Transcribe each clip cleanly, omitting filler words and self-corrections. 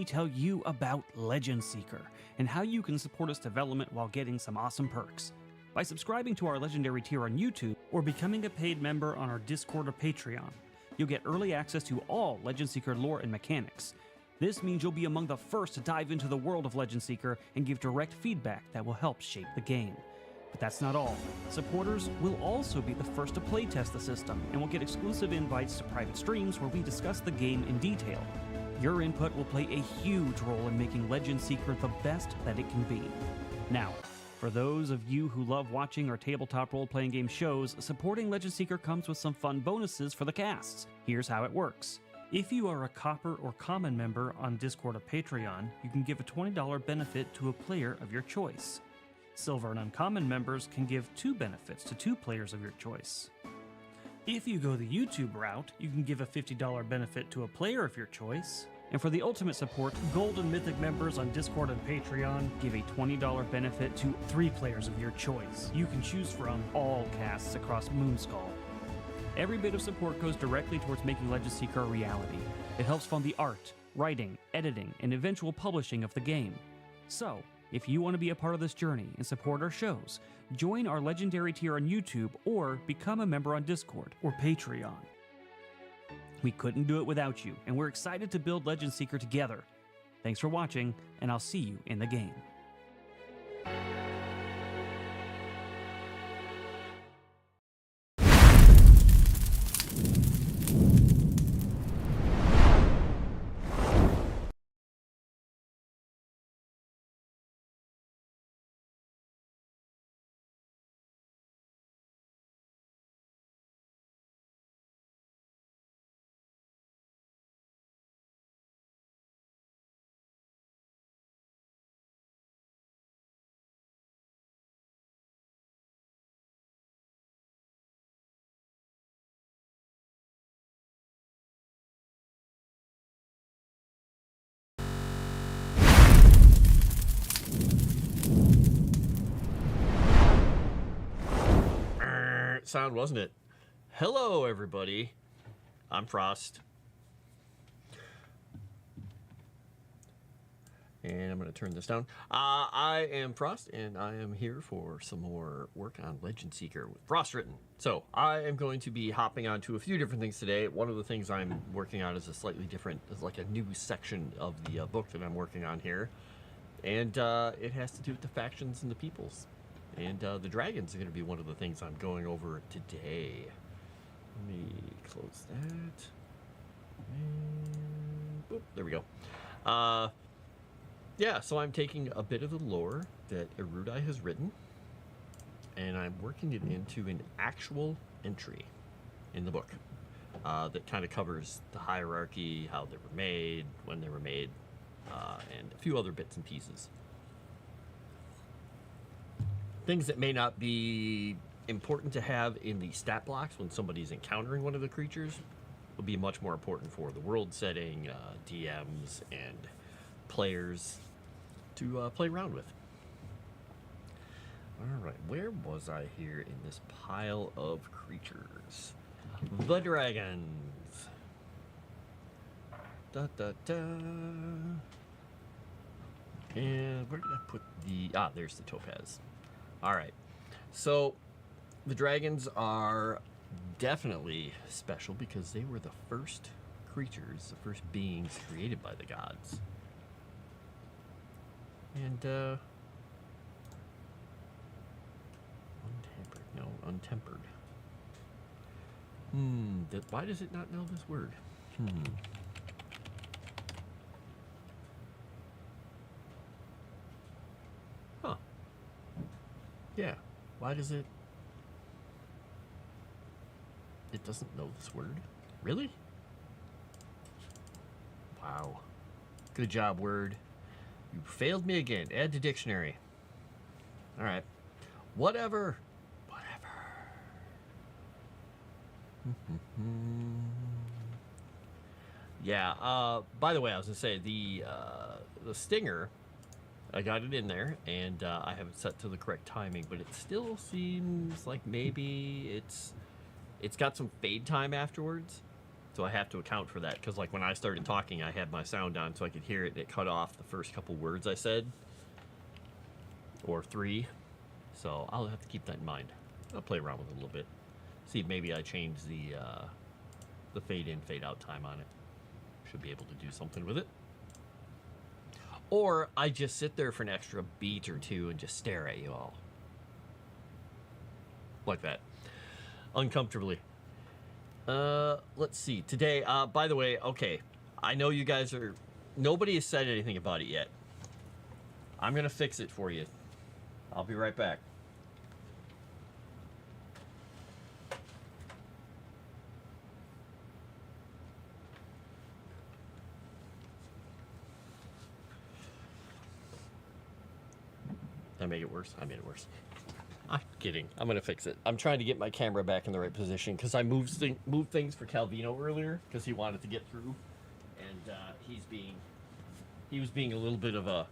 tell you about Legend Seeker and how you can support its development while getting some awesome perks. By subscribing to our Legendary tier on YouTube or becoming a paid member on our Discord or Patreon, you'll get early access to all Legend Seeker lore and mechanics. This means you'll be among the first to dive into the world of Legend Seeker and give direct feedback that will help shape the game. But that's not all. Supporters will also be the first to playtest the system and will get exclusive invites to private streams where we discuss the game in detail. Your input will play a huge role in making Legend Seeker the best that it can be. Now, for those of you who love watching our tabletop role-playing game shows, supporting Legend Seeker comes with some fun bonuses for the casts. Here's how it works. If you are a Copper or Common member on Discord or Patreon, you can give a $20 benefit to a player of your choice. Silver and Uncommon members can give 2 benefits to 2 players of your choice. If you go the YouTube route, you can give a $50 benefit to a player of your choice. And for the ultimate support, Gold and Mythic members on Discord and Patreon give a $20 benefit to 3 players of your choice. You can choose from all casts across Moonskull. Every bit of support goes directly towards making Legend Seeker a reality. It helps fund the art, writing, editing, and eventual publishing of the game. So, if you want to be a part of this journey and support our shows, join our Legendary tier on YouTube or become a member on Discord or Patreon. We couldn't do it without you, and we're excited to build Legend Seeker together. Thanks for watching, and I'll see you in the game. Sound, wasn't it? Hello, everybody. I'm Frost. And I'm going to turn this down. I am Frost, and I am here for some more work on Legend Seeker with Frost Written. So, I am going to be hopping on to a few different things today. One of the things I'm working on is a slightly different, is like a new section of the book that I'm working on here. And it has to do with the factions and the peoples. And the dragons are going to be one of the things I'm going over today. Let me close that. And boop, there we go. Yeah, so I'm taking a bit of the lore that Erudi has written, and I'm working it into an actual entry in the book that kind of covers the hierarchy, how they were made, when they were made, and a few other bits and pieces. Things that may not be important to have in the stat blocks when somebody's encountering one of the creatures will be much more important for the world setting, DMs, and players to play around with. Alright, where was I here in this pile of creatures? The dragons. Da da da. And where did I put the... Ah, there's the topaz. Alright, so the dragons are definitely special because they were the first creatures, the first beings created by the gods. And, untempered. Why does it not know this word? Huh. Yeah, why does it... It doesn't know this word? Really? Wow. Good job, word. You failed me again. Add to dictionary. Alright. Whatever. Yeah, by the way, I was going to say, the stinger, I got it in there, and I have it set to the correct timing, but it still seems like maybe it's got some fade time afterwards. So I have to account for that, because like when I started talking, I had my sound on so I could hear it, and it cut off the first couple words I said, or 3. So I'll have to keep that in mind. I'll play around with it a little bit. See if maybe I change the fade in, fade out time on it. Should be able to do something with it. Or I just sit there for an extra beat or 2 and just stare at you all. Like that. Uncomfortably. Let's see. Today, by the way, okay. I know you guys are... Nobody has said anything about it yet. I'm going to fix it for you. I'll be right back. Did I make it worse? I made it worse. I'm kidding. I'm gonna fix it. I'm trying to get my camera back in the right position because I moved things for Calvino earlier because he wanted to get through, and he was being a little bit of a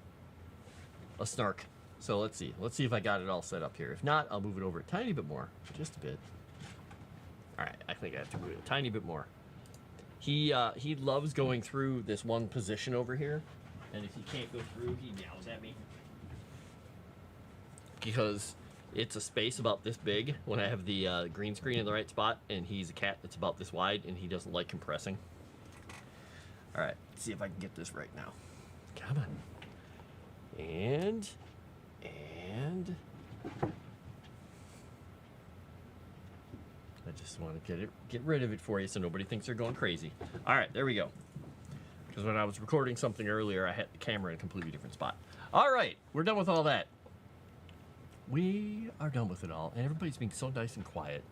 snark. So let's see if I got it all set up here. If not, I'll move it over a tiny bit more, just a bit. All right, I think I have to move it a tiny bit more. He loves going through this one position over here, and if he can't go through, he meows at me. Because it's a space about this big when I have the green screen in the right spot, and he's a cat that's about this wide, and he doesn't like compressing. All right, let's see if I can get this right now. Come on. And I just want to get rid of it for you so nobody thinks they're going crazy. All right, there we go. Because when I was recording something earlier, I had the camera in a completely different spot. All right, we're done with all that. We are done with it all, and everybody's being so nice and quiet.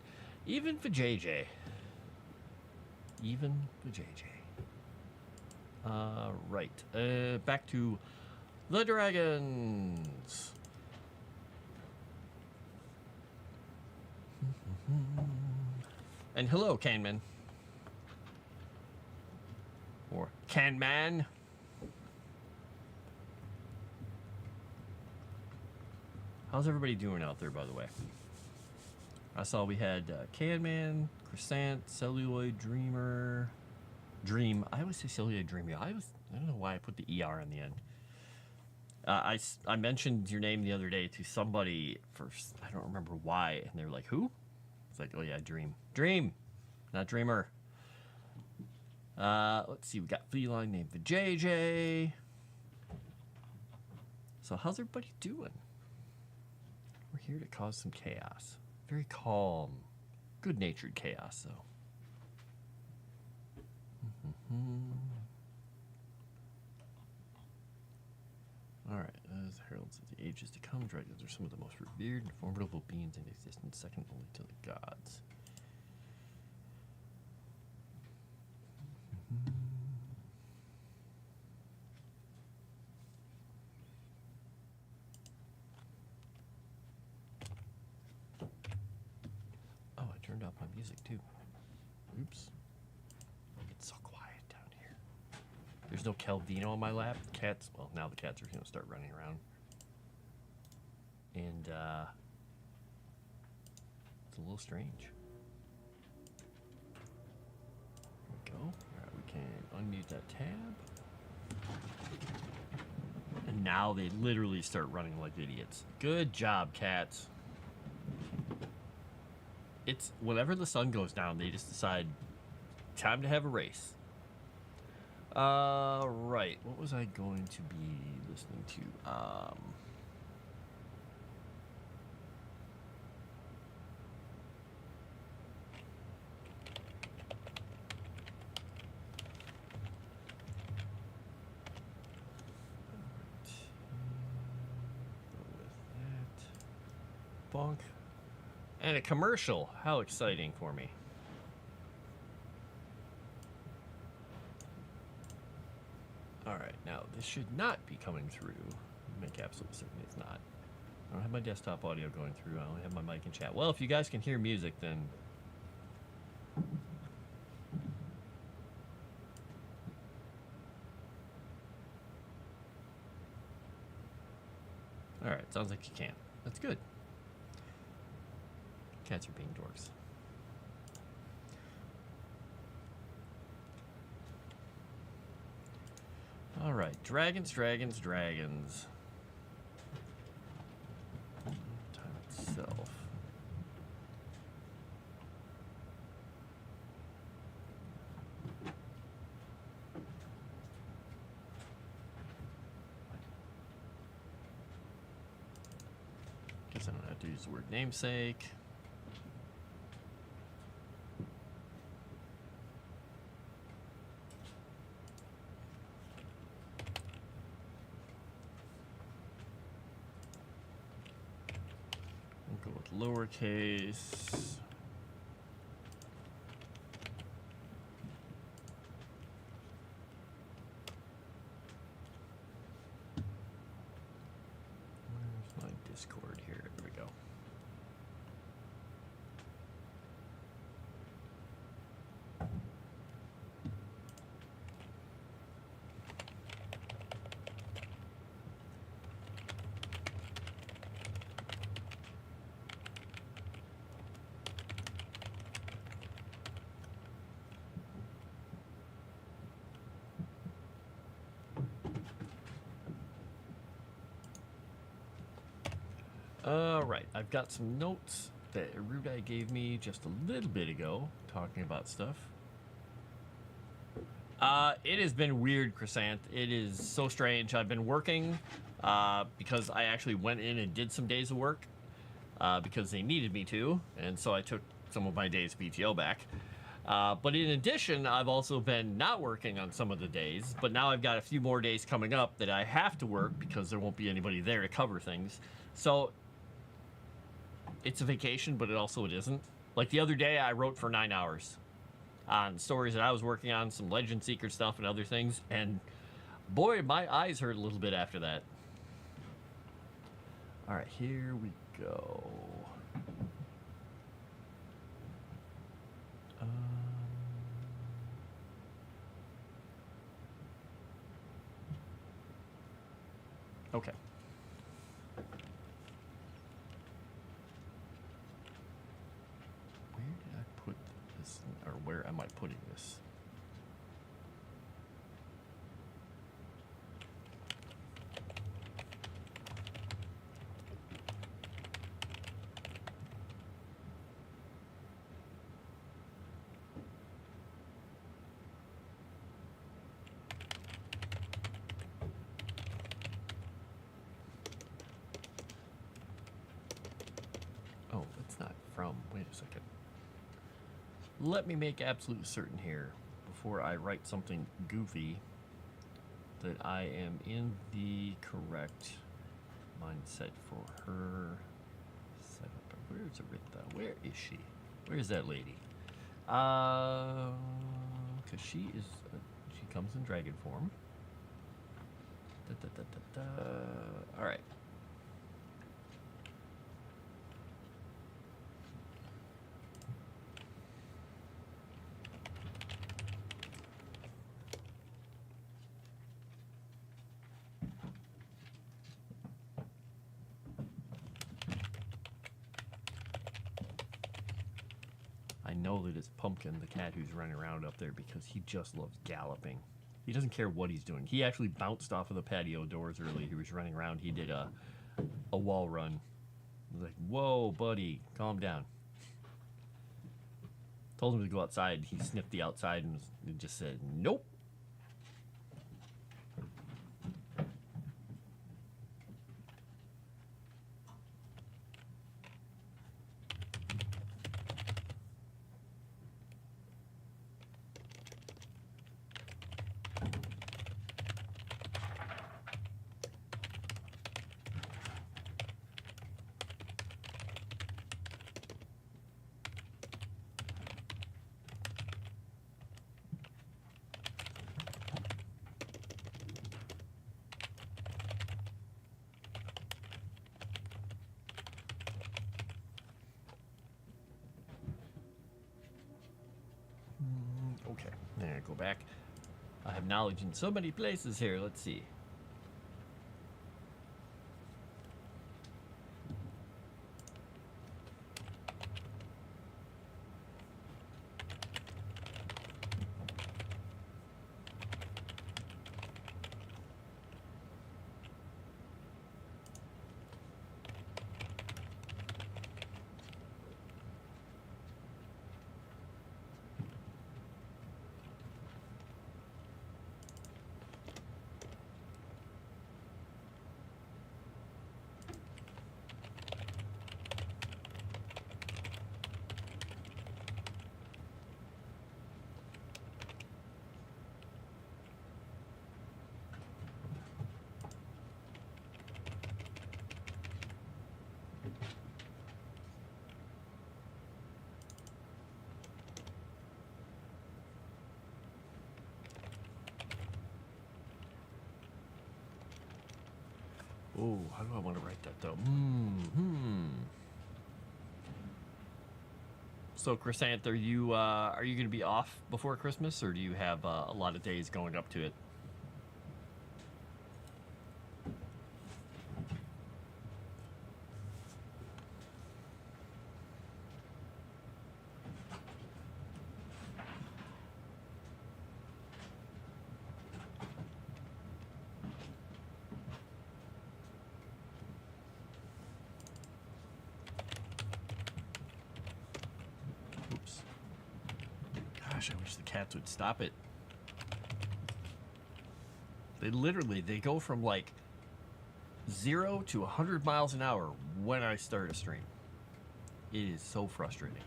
Even for JJ. Even for JJ. Right. Back to the dragons. And hello, Canman. Or Canman. How's everybody doing out there, by the way? I saw we had Canman, Crescent, Celluloid Dreamer, Dream. I always say Celluloid Dreamer. I don't know why I put the ER on the end. I mentioned your name the other day to somebody first. I don't remember why, and they were like, "Who?" It's like, "Oh yeah, Dream, not Dreamer." Let's see. We got Feline named the JJ. So how's everybody doing? We're here to cause some chaos. Very calm, good-natured chaos, though. All right, as heralds of the ages to come, dragons are some of the most revered and formidable beings in existence, second only to the gods. Turned off my music too. Oops. It's so quiet down here. There's no Calvino on my lap. The cats, well, now the cats are going to start running around. And, it's a little strange. There we go. Alright, we can unmute that tab. And now they literally start running like idiots. Good job, cats. It's whenever the sun goes down, they just decide time to have a race. Right. What was I going to be listening to? With that. Bonk. And a commercial. How exciting for me. Alright, now this should not be coming through. Make absolutely certain it's not. I don't have my desktop audio going through. I only have my mic and chat. Well, if you guys can hear music, then... Alright, sounds like you can. That's good. Cats are being dorks. All right, dragons. Time itself. Guess I don't have to use the word namesake. We'll go with lowercase. Where's my Discord here? There we go. All right, I've got some notes that Erudi gave me just a little bit ago, talking about stuff. It has been weird, Crescent. It is so strange. I've been working because I actually went in and did some days of work because they needed me to, and so I took some of my days PTO back. But in addition, I've also been not working on some of the days, but now I've got a few more days coming up that I have to work because there won't be anybody there to cover things. So it's a vacation, but it isn't. Like the other day, I wrote for 9 hours on stories that I was working on, some Legend Seeker stuff and other things, and boy, my eyes hurt a little bit after that. All right, here we go. Okay. Where did I put this, or where am I putting this? Oh, it's not from. Wait a second. Let me make absolute certain here before I write something goofy that I am in the correct mindset for her setup. Where's Aritha? Where is she? Where is that lady? Because she is. She comes in dragon form. All right. I know that it's Pumpkin, the cat who's running around up there, because he just loves galloping. He doesn't care what he's doing. He actually bounced off of the patio doors early. He was running around. He did a wall run. I was like, whoa, buddy, calm down. Told him to go outside. He sniffed the outside and just said, nope. Okay, there, go back. I have knowledge in so many places here. Let's see. Oh, how do I want to write that though? So, Chrysanth, are you going to be off before Christmas, or do you have a lot of days going up to it? Oops. Gosh, I wish the cats would stop it. They go from like 0 to 100 miles an hour when I start a stream. It is so frustrating.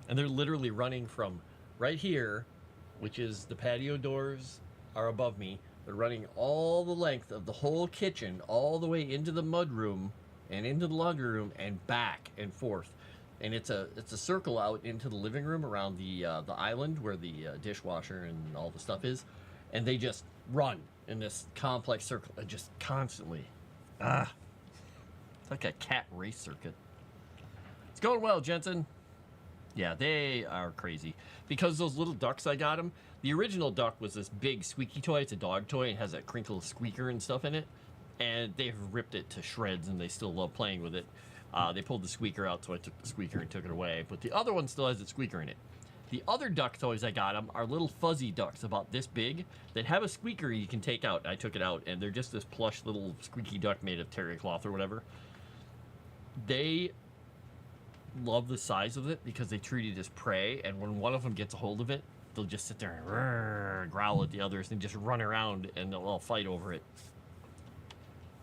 And they're literally running from right here, which is the patio doors are above me. They're running all the length of the whole kitchen, all the way into the mud room and into the laundry room and back and forth. And it's a circle out into the living room around the island where the dishwasher and all the stuff is, and they just run in this complex circle, just constantly. It's like a cat race circuit. It's going well, Jensen. Yeah, they are crazy. Because those little ducks I got them, the original duck was this big squeaky toy. It's a dog toy and has that crinkle squeaker and stuff in it. And they've ripped it to shreds, and they still love playing with it. They pulled the squeaker out, so I took the squeaker and took it away. But the other one still has its squeaker in it. The other duck toys I got them are little fuzzy ducks about this big that have a squeaker you can take out. I took it out, and they're just this plush little squeaky duck made of terry cloth or whatever. They love the size of it because they treat it as prey, and when one of them gets a hold of it, they'll just sit there and growl at the others and just run around, and they'll all fight over it.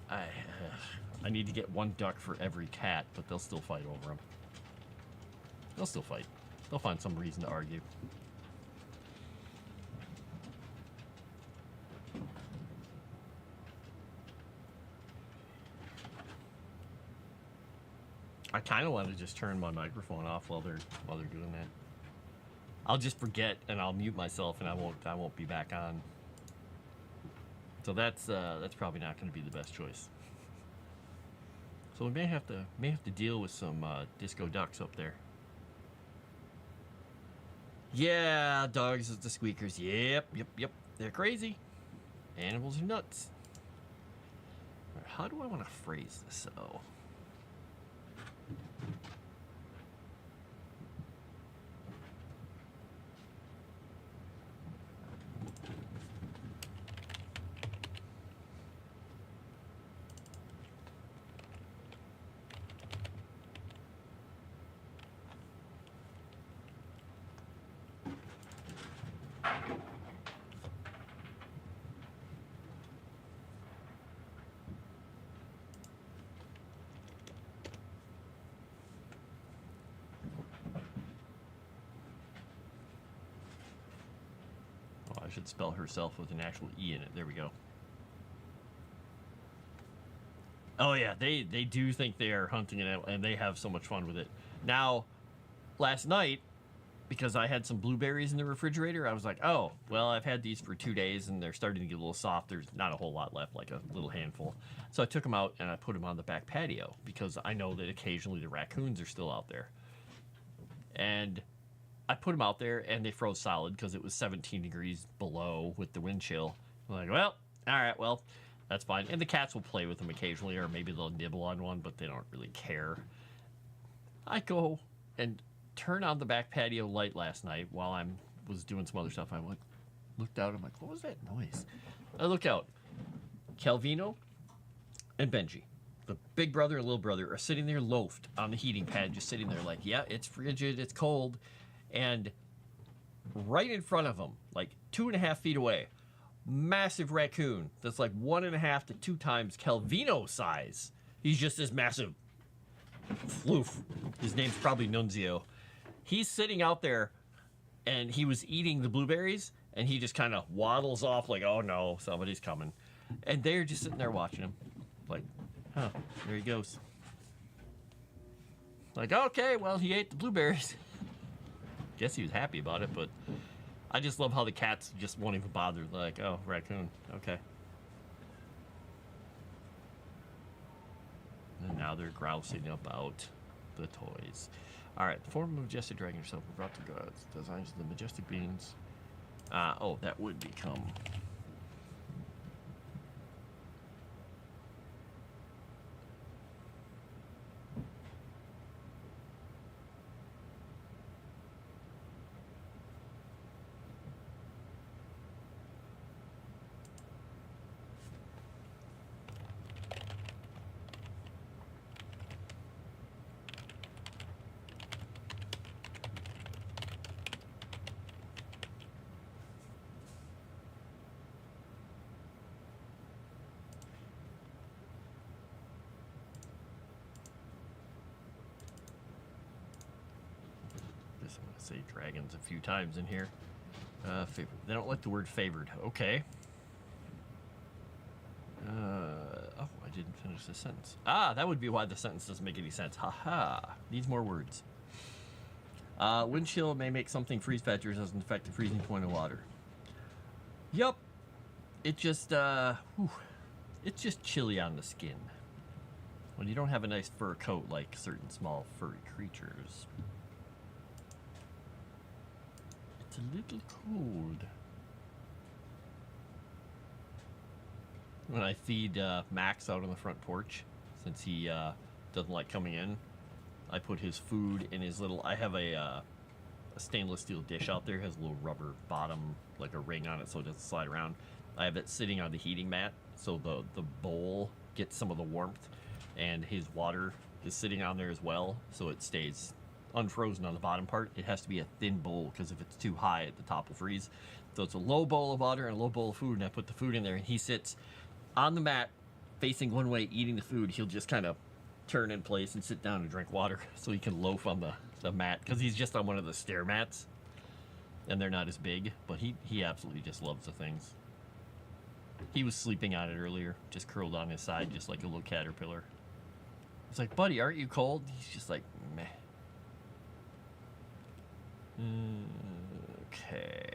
I need to get one duck for every cat, but they'll still fight over them. They'll still fight. They'll find some reason to argue. I kind of want to just turn my microphone off while they're doing that. I'll just forget and I'll mute myself and I won't be back on. So that's probably not going to be the best choice. So we may have to deal with some disco ducks up there. Yeah, dogs with the squeakers. Yep. They're crazy. Animals are nuts. All right, how do I want to phrase this though? I should spell herself with an actual E in it. There we go. Oh yeah, they do think they are hunting it, and they have so much fun with it. Now, last night, because I had some blueberries in the refrigerator, I was like, oh, well, I've had these for 2 days, and they're starting to get a little soft. There's not a whole lot left, like a little handful. So I took them out, and I put them on the back patio, because I know that occasionally the raccoons are still out there. And I put them out there, and they froze solid because it was 17 degrees below with the wind chill. I'm like, well, all right, well, that's fine. And the cats will play with them occasionally, or maybe they'll nibble on one, but they don't really care. I go and turn on the back patio light last night while I was doing some other stuff. I looked out. I'm like, what was that noise? I look out. Calvino and Benji, the big brother and little brother, are sitting there loafed on the heating pad, just sitting there like, yeah, it's frigid, it's cold. And right in front of them, like 2.5 feet away, massive raccoon that's like 1.5 to 2 times Calvino size. He's just this massive floof. His name's probably Nunzio. He's sitting out there, and he was eating the blueberries, and he just kind of waddles off like, oh no, somebody's coming. And they're just sitting there watching him. Like, huh, there he goes. Like, okay, well, he ate the blueberries. Guess he was happy about it, but I just love how the cats just won't even bother. They're like, oh, raccoon, okay. And now they're grousing about the toys. All right, the form of majestic dragon herself brought to gods. Designs of the majestic beings. Oh, that would become. I'm gonna say dragons a few times in here. Favored. They don't like the word favored. Okay. Oh, I didn't finish the sentence. That would be why the sentence doesn't make any sense. Haha. Needs more words. Wind chill may make something freeze factors doesn't affect the freezing point of water. Yup. It just, it's just chilly on the skin. When you don't have a nice fur coat like certain small furry creatures. It's a little cold. When I feed Max out on the front porch, since he doesn't like coming in, I put his food in his little. I have a stainless steel dish out there. It has a little rubber bottom, like a ring on it, so it doesn't slide around. I have it sitting on the heating mat, so the bowl gets some of the warmth, and his water is sitting on there as well, so it stays unfrozen on the bottom part. It has to be a thin bowl because if it's too high at the top will freeze. So it's a low bowl of water and a low bowl of food, and I put the food in there, and he sits on the mat facing one way eating the food. He'll just kind of turn in place and sit down and drink water so he can loaf on the mat because he's just on one of the stair mats and they're not as big, but he absolutely just loves the things. He was sleeping on it earlier, just curled on his side just like a little caterpillar. It's like, buddy, aren't you cold? He's just like, meh. Okay.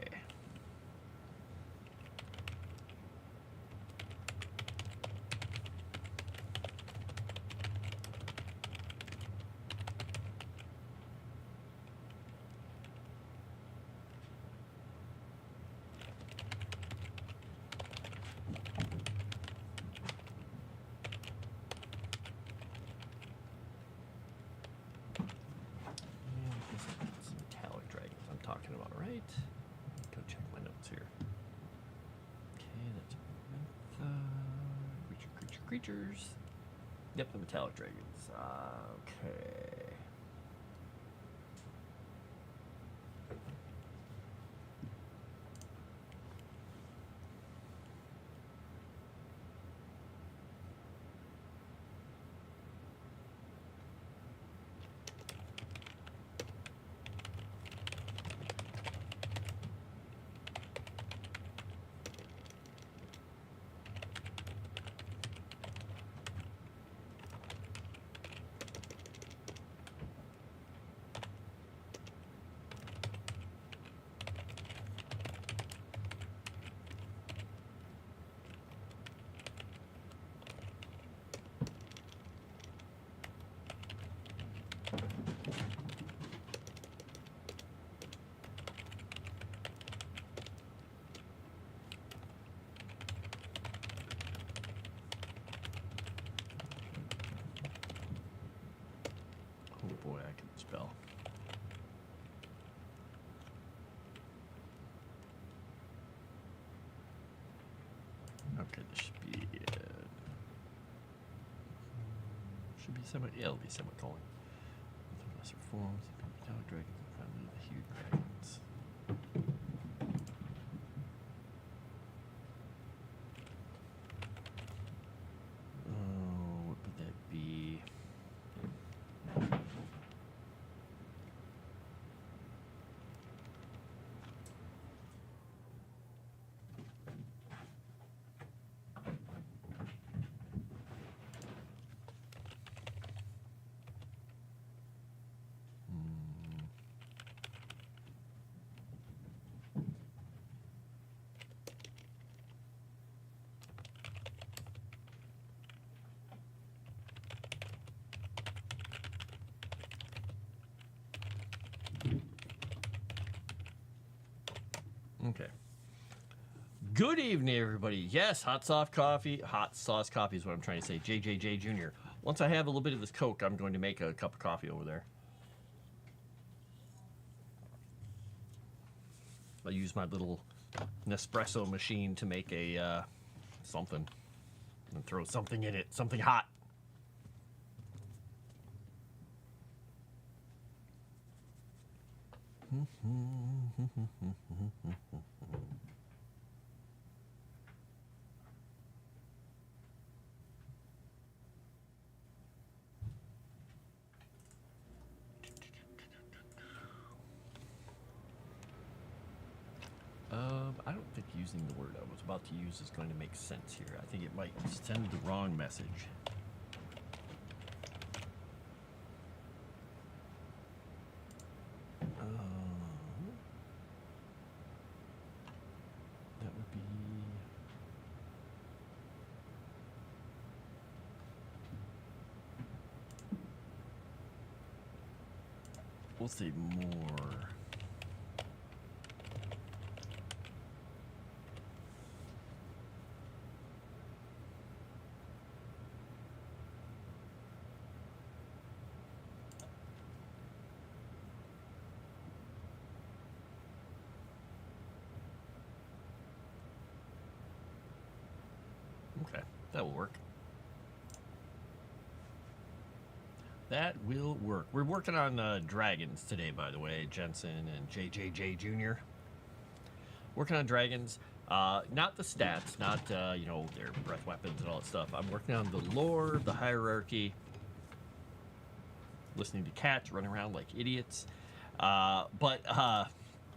Talking about, right? Go check my notes here. Okay, that's creatures. Yep, the metallic dragons. Okay. Oh boy, I can spell. Okay, this should be it. Should be yeah, it'll be semicolon. With lesser forms, metallic dragons, and finally the huge dragons. Oh, what would that be? Okay. Good evening, everybody. Yes, hot sauce coffee is what I'm trying to say. JJJ Jr. Once I have a little bit of this Coke, I'm going to make a cup of coffee over there. I use my little Nespresso machine to make a something. And throw something in it, something hot. I don't think using the word I was about to use is going to make sense here. I think it might send the wrong message. That would be... We'll say more. Okay, that will work. That will work. We're working on dragons today, by the way, Jensen and JJJ Jr. Working on dragons. Not the stats, not, their breath weapons and all that stuff. I'm working on the lore, the hierarchy, listening to cats running around like idiots. But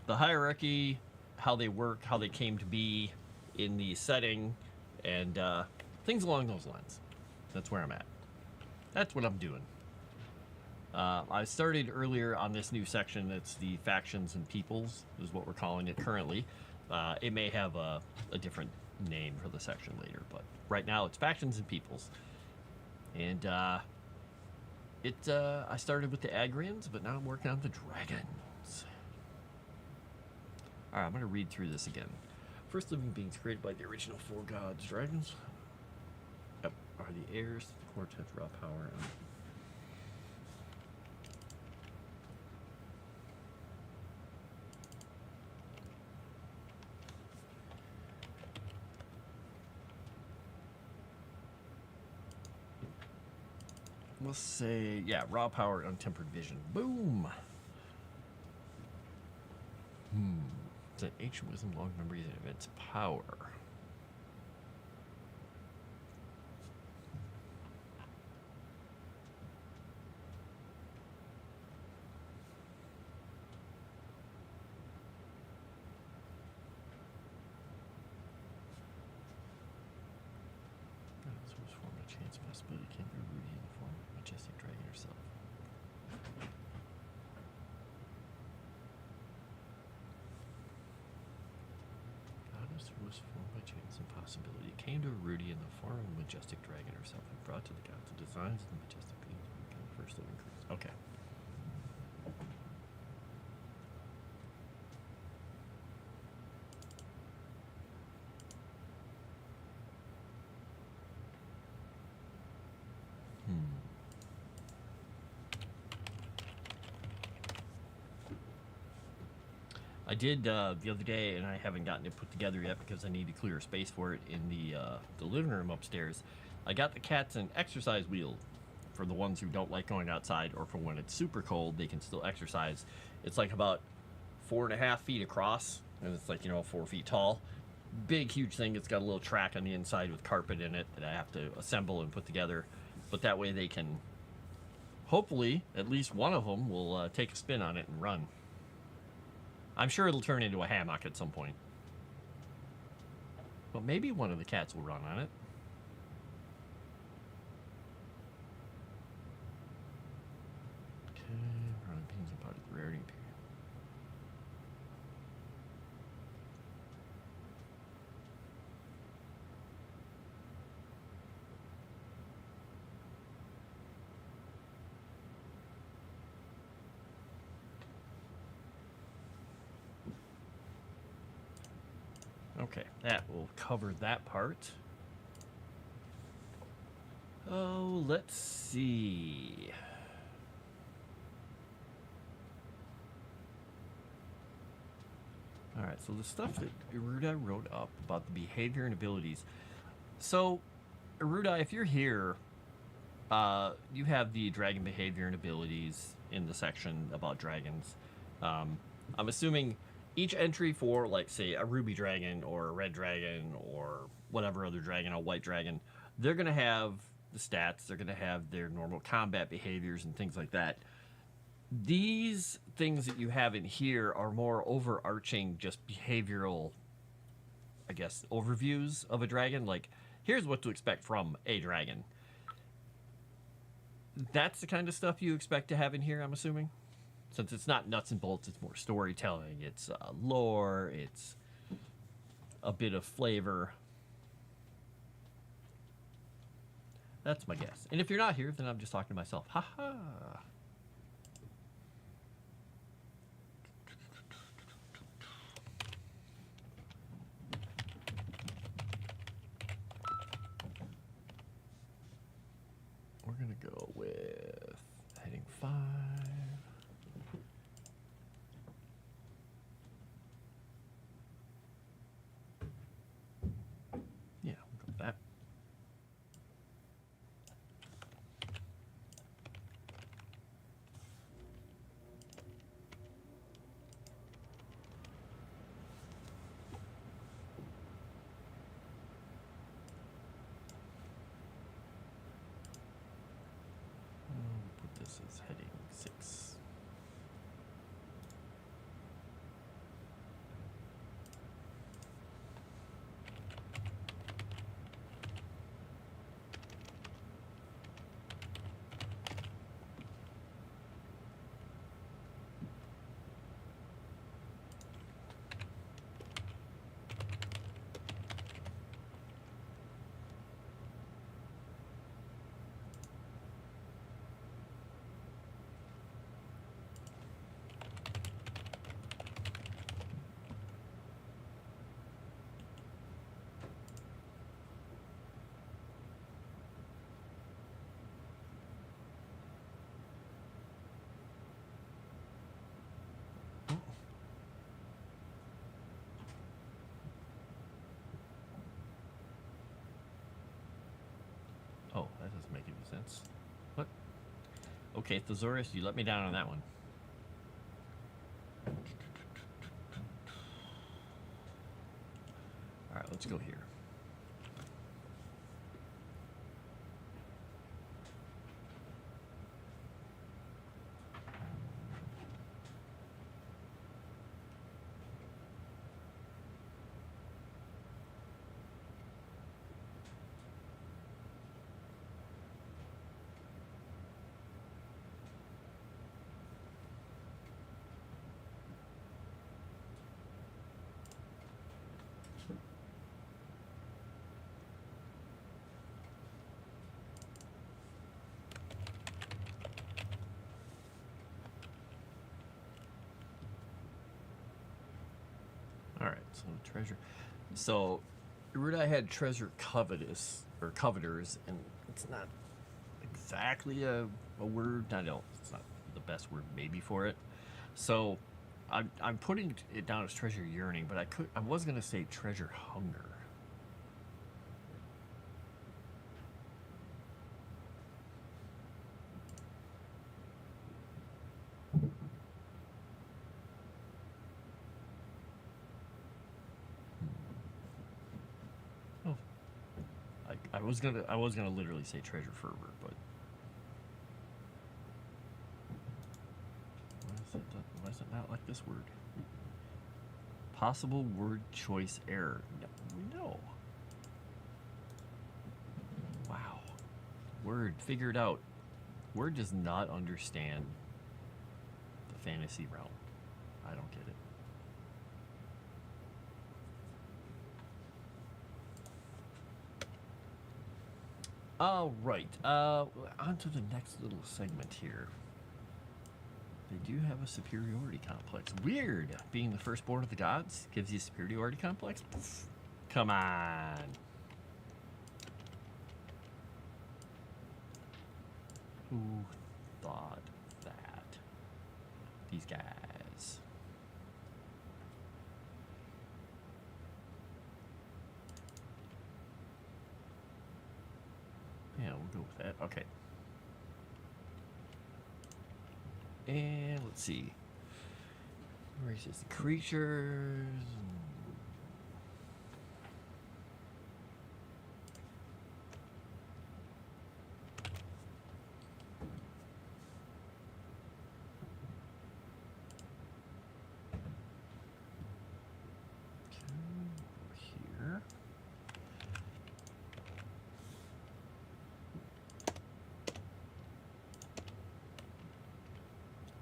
the hierarchy, how they work, how they came to be in the setting, and things along those lines. That's where I'm at. That's what I'm doing. I started earlier on this new section. It's the factions and peoples, is what we're calling it currently. It may have a different name for the section later, but right now it's factions and peoples. And I started with the Agrians, but now I'm working on the dragons. All right, I'm going to read through this again. First living beings created by the original four gods, dragons. Yep, are the heirs to the quartet's raw power. We'll say, yeah, raw power, untempered vision. Boom. It's an ancient wisdom, long memories, and its power. This was form a chance possibility came through Erudi in the form of majestic dragon herself. Goddess who was formed by chance and possibility came to Erudi in the form of a majestic dragon herself and brought to the gods the designs of the majestic beings who became the first living creatures. Okay. I did the other day, and I haven't gotten it put together yet because I need to clear space for it in the living room upstairs. I got the cats an exercise wheel for the ones who don't like going outside, or for when it's super cold, they can still exercise. It's like about 4.5 feet across, and it's like, 4 feet tall. Big, huge thing. It's got a little track on the inside with carpet in it that I have to assemble and put together. But that way they can, hopefully, at least one of them will take a spin on it and run. I'm sure it'll turn into a hammock at some point. But maybe one of the cats will run on it. Okay, running beans and potted rarity period. Okay, that will cover that part. Oh, let's see. All right, so the stuff that Erudi wrote up about the behavior and abilities. So, Erudi, if you're here, you have the dragon behavior and abilities in the section about dragons. I'm assuming each entry for, like, say, a ruby dragon or a red dragon or whatever other dragon, a white dragon, they're going to have the stats, they're going to have their normal combat behaviors and things like that. These things that you have in here are more overarching, just behavioral, I guess, overviews of a dragon. Like, here's what to expect from a dragon. That's the kind of stuff you expect to have in here, I'm assuming? Since it's not nuts and bolts, it's more storytelling, it's lore, it's a bit of flavor. That's my guess. And if you're not here, then I'm just talking to myself. Ha ha! We're going to go with heading 5. Yeah, we'll go with that. Put this as heading 6. Oh, that doesn't make any sense. What? Okay, Thesaurus, you let me down on that one. All right, let's go here. All right, so treasure. So, Erudi had treasure covetous or coveters, and it's not exactly a word. I don't. It's not the best word maybe for it. So, I'm putting it down as treasure yearning, but I was gonna say treasure hunger. Oh, I was gonna literally say treasure fervor, but why is it not like this word? Possible word choice error. No. Wow. Word figured out. Word does not understand the fantasy realm. I don't get it. All right. On to the next little segment here. They do have a superiority complex. Weird. Being the firstborn of the gods gives you a superiority complex? Poof. Come on. Who thought that? These guys. Yeah, we'll go with that. Okay. And let's see. Racist creatures. Here.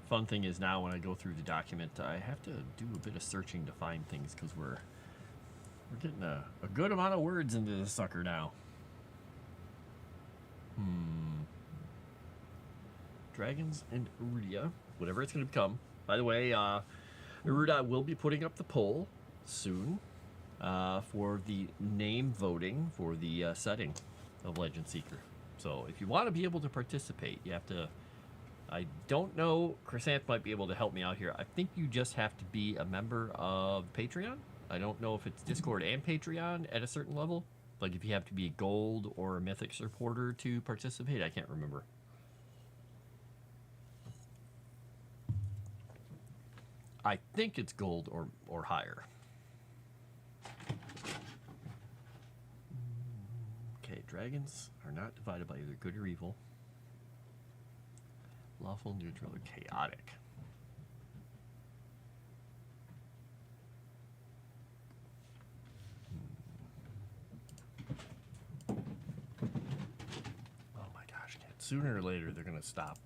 Fun thing is now when I go through the document, I have to do a bit of searching to find things because we're getting a good amount of words into this sucker now. Dragons and Erudi, whatever it's going to become. By the way, Erudi will be putting up the poll soon for the name voting for the setting of Legend Seeker. So if you want to be able to participate, you have to. I don't know. Chrysanth might be able to help me out here. I think you just have to be a member of Patreon. I don't know if it's Discord and Patreon at a certain level. Like if you have to be a gold or a mythic supporter to participate. I can't remember. I think it's gold or higher. Okay, dragons are not divided by either good or evil. Lawful, neutral, or chaotic. Oh my gosh, sooner or later they're going to stop.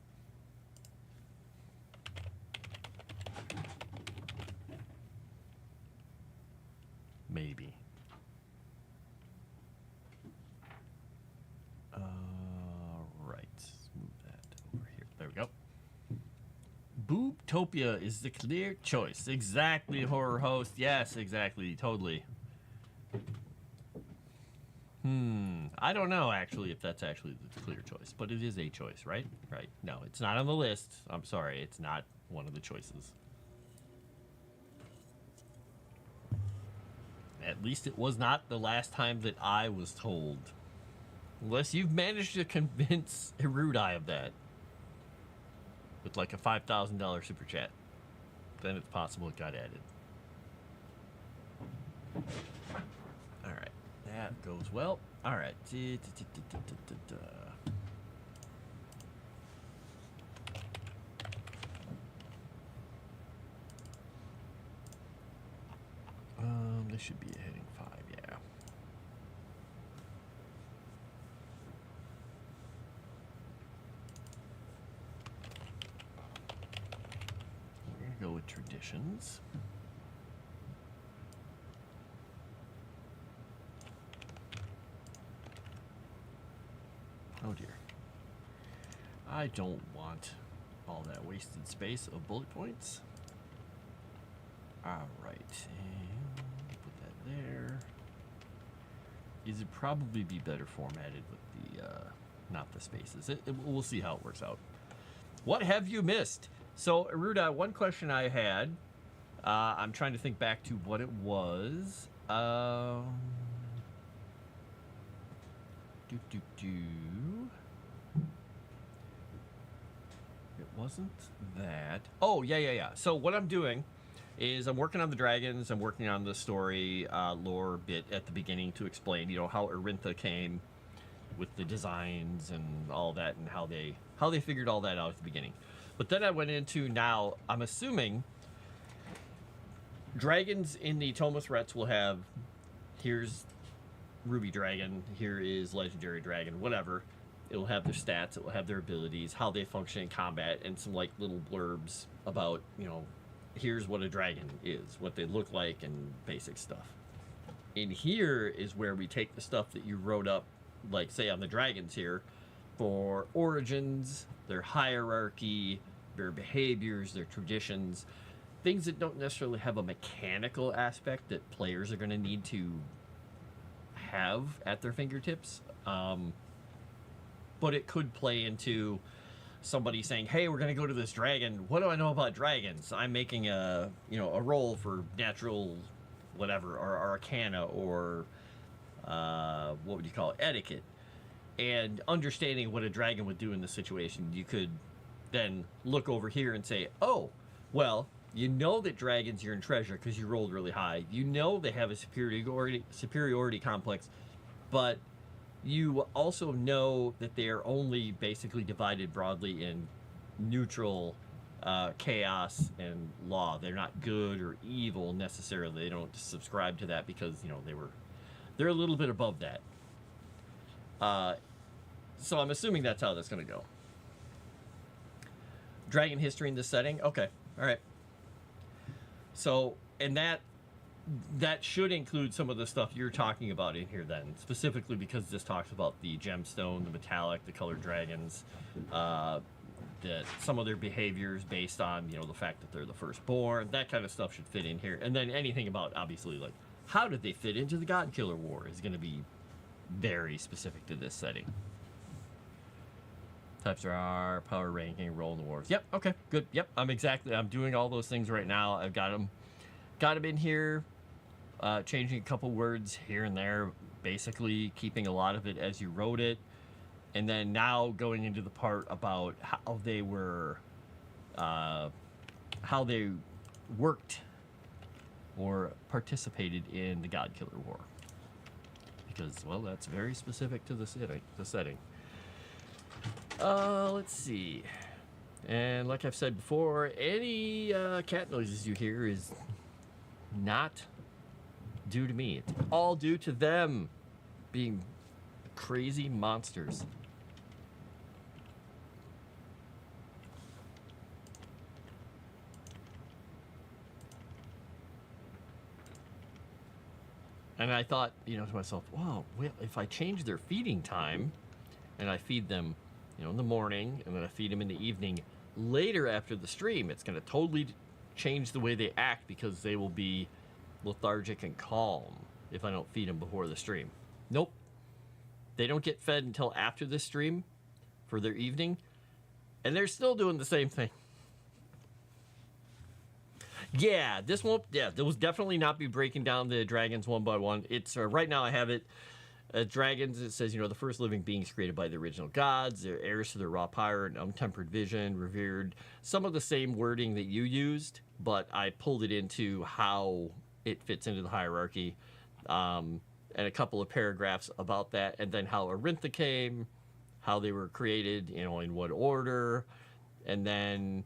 Maybe. Right. Move that over here. There we go. Boobtopia is the clear choice. Exactly, horror host. Yes, exactly. Totally. I don't know, actually, if that's actually the clear choice. But it is a choice, right? Right. No, it's not on the list. I'm sorry. It's not one of the choices. At least it was not the last time that I was told. Unless you've managed to convince Erudi of that. With like a $5,000 super chat. Then it's possible it got added. Alright. That goes well. Alright. This should be a heading 5, yeah. We're gonna go with traditions. Oh dear. I don't want all that wasted space of bullet points. Alright, and put that there. It'd probably be better formatted with the, not the spaces. We'll see how it works out. What have you missed? So, Erudi, one question I had, I'm trying to think back to what it was. It wasn't that. Oh, yeah. So what I'm doing is I'm working on the dragons. I'm working on the story lore bit at the beginning to explain, how Arintha came with the designs and all that, and how they figured all that out at the beginning. But then I went into now. I'm assuming dragons in the Tome of Threats will have, here's Ruby Dragon, here is Legendary Dragon, whatever. It'll have their stats, it will have their abilities, how they function in combat, and some like little blurbs about, here's what a dragon is, what they look like, and basic stuff. In here is where we take the stuff that you wrote up, like say on the dragons here, for origins, their hierarchy, their behaviors, their traditions, things that don't necessarily have a mechanical aspect that players are going to need to have at their fingertips. But it could play into somebody saying, "Hey, we're gonna go to this dragon. What do I know about dragons? I'm making a roll for natural, whatever, or arcana, or what would you call it, etiquette." And understanding what a dragon would do in this situation, you could then look over here and say, "Oh, well, you know that dragons are in treasure because you rolled really high. You know they have a superiority complex, but you also know that they are only basically divided broadly in neutral chaos and law. They're not good or evil necessarily. They don't subscribe to that because they're a little bit above that." So I'm assuming that's how that's going to go. Dragon history in this setting. Okay, all right. So, and that should include some of the stuff you're talking about in here then, specifically because this talks about the gemstone, the metallic, the colored dragons, that some of their behaviors based on, the fact that they're the firstborn, that kind of stuff should fit in here. And then anything about, obviously, like, how did they fit into the God Killer War is going to be very specific to this setting. Types are power ranking, role in the wars. Yep, okay, good. Yep, I'm doing all those things right now. I've got them in here, changing a couple words here and there, basically keeping a lot of it as you wrote it. And then now going into the part about how they worked or participated in the God Killer War. Because, well, that's very specific to the setting. Let's see. And like I've said before, any cat noises you hear is not due to me. It's all due to them being crazy monsters. And I thought, to myself, wow, well, if I change their feeding time and I feed them, in the morning, and then I feed them in the evening later after the stream, it's going to totally change the way they act because they will be lethargic and calm if I don't feed them before the stream. Nope. They don't get fed until after the stream for their evening, and they're still doing the same thing. Yeah, this will definitely not be breaking down the dragons one by one. It's right now I have it. Dragons, it says, the first living beings created by the original gods. They're heirs to their raw power and untempered vision, revered. Some of the same wording that you used, but I pulled it into how it fits into the hierarchy. And a couple of paragraphs about that, and then how Arintha came, how they were created, in what order. And then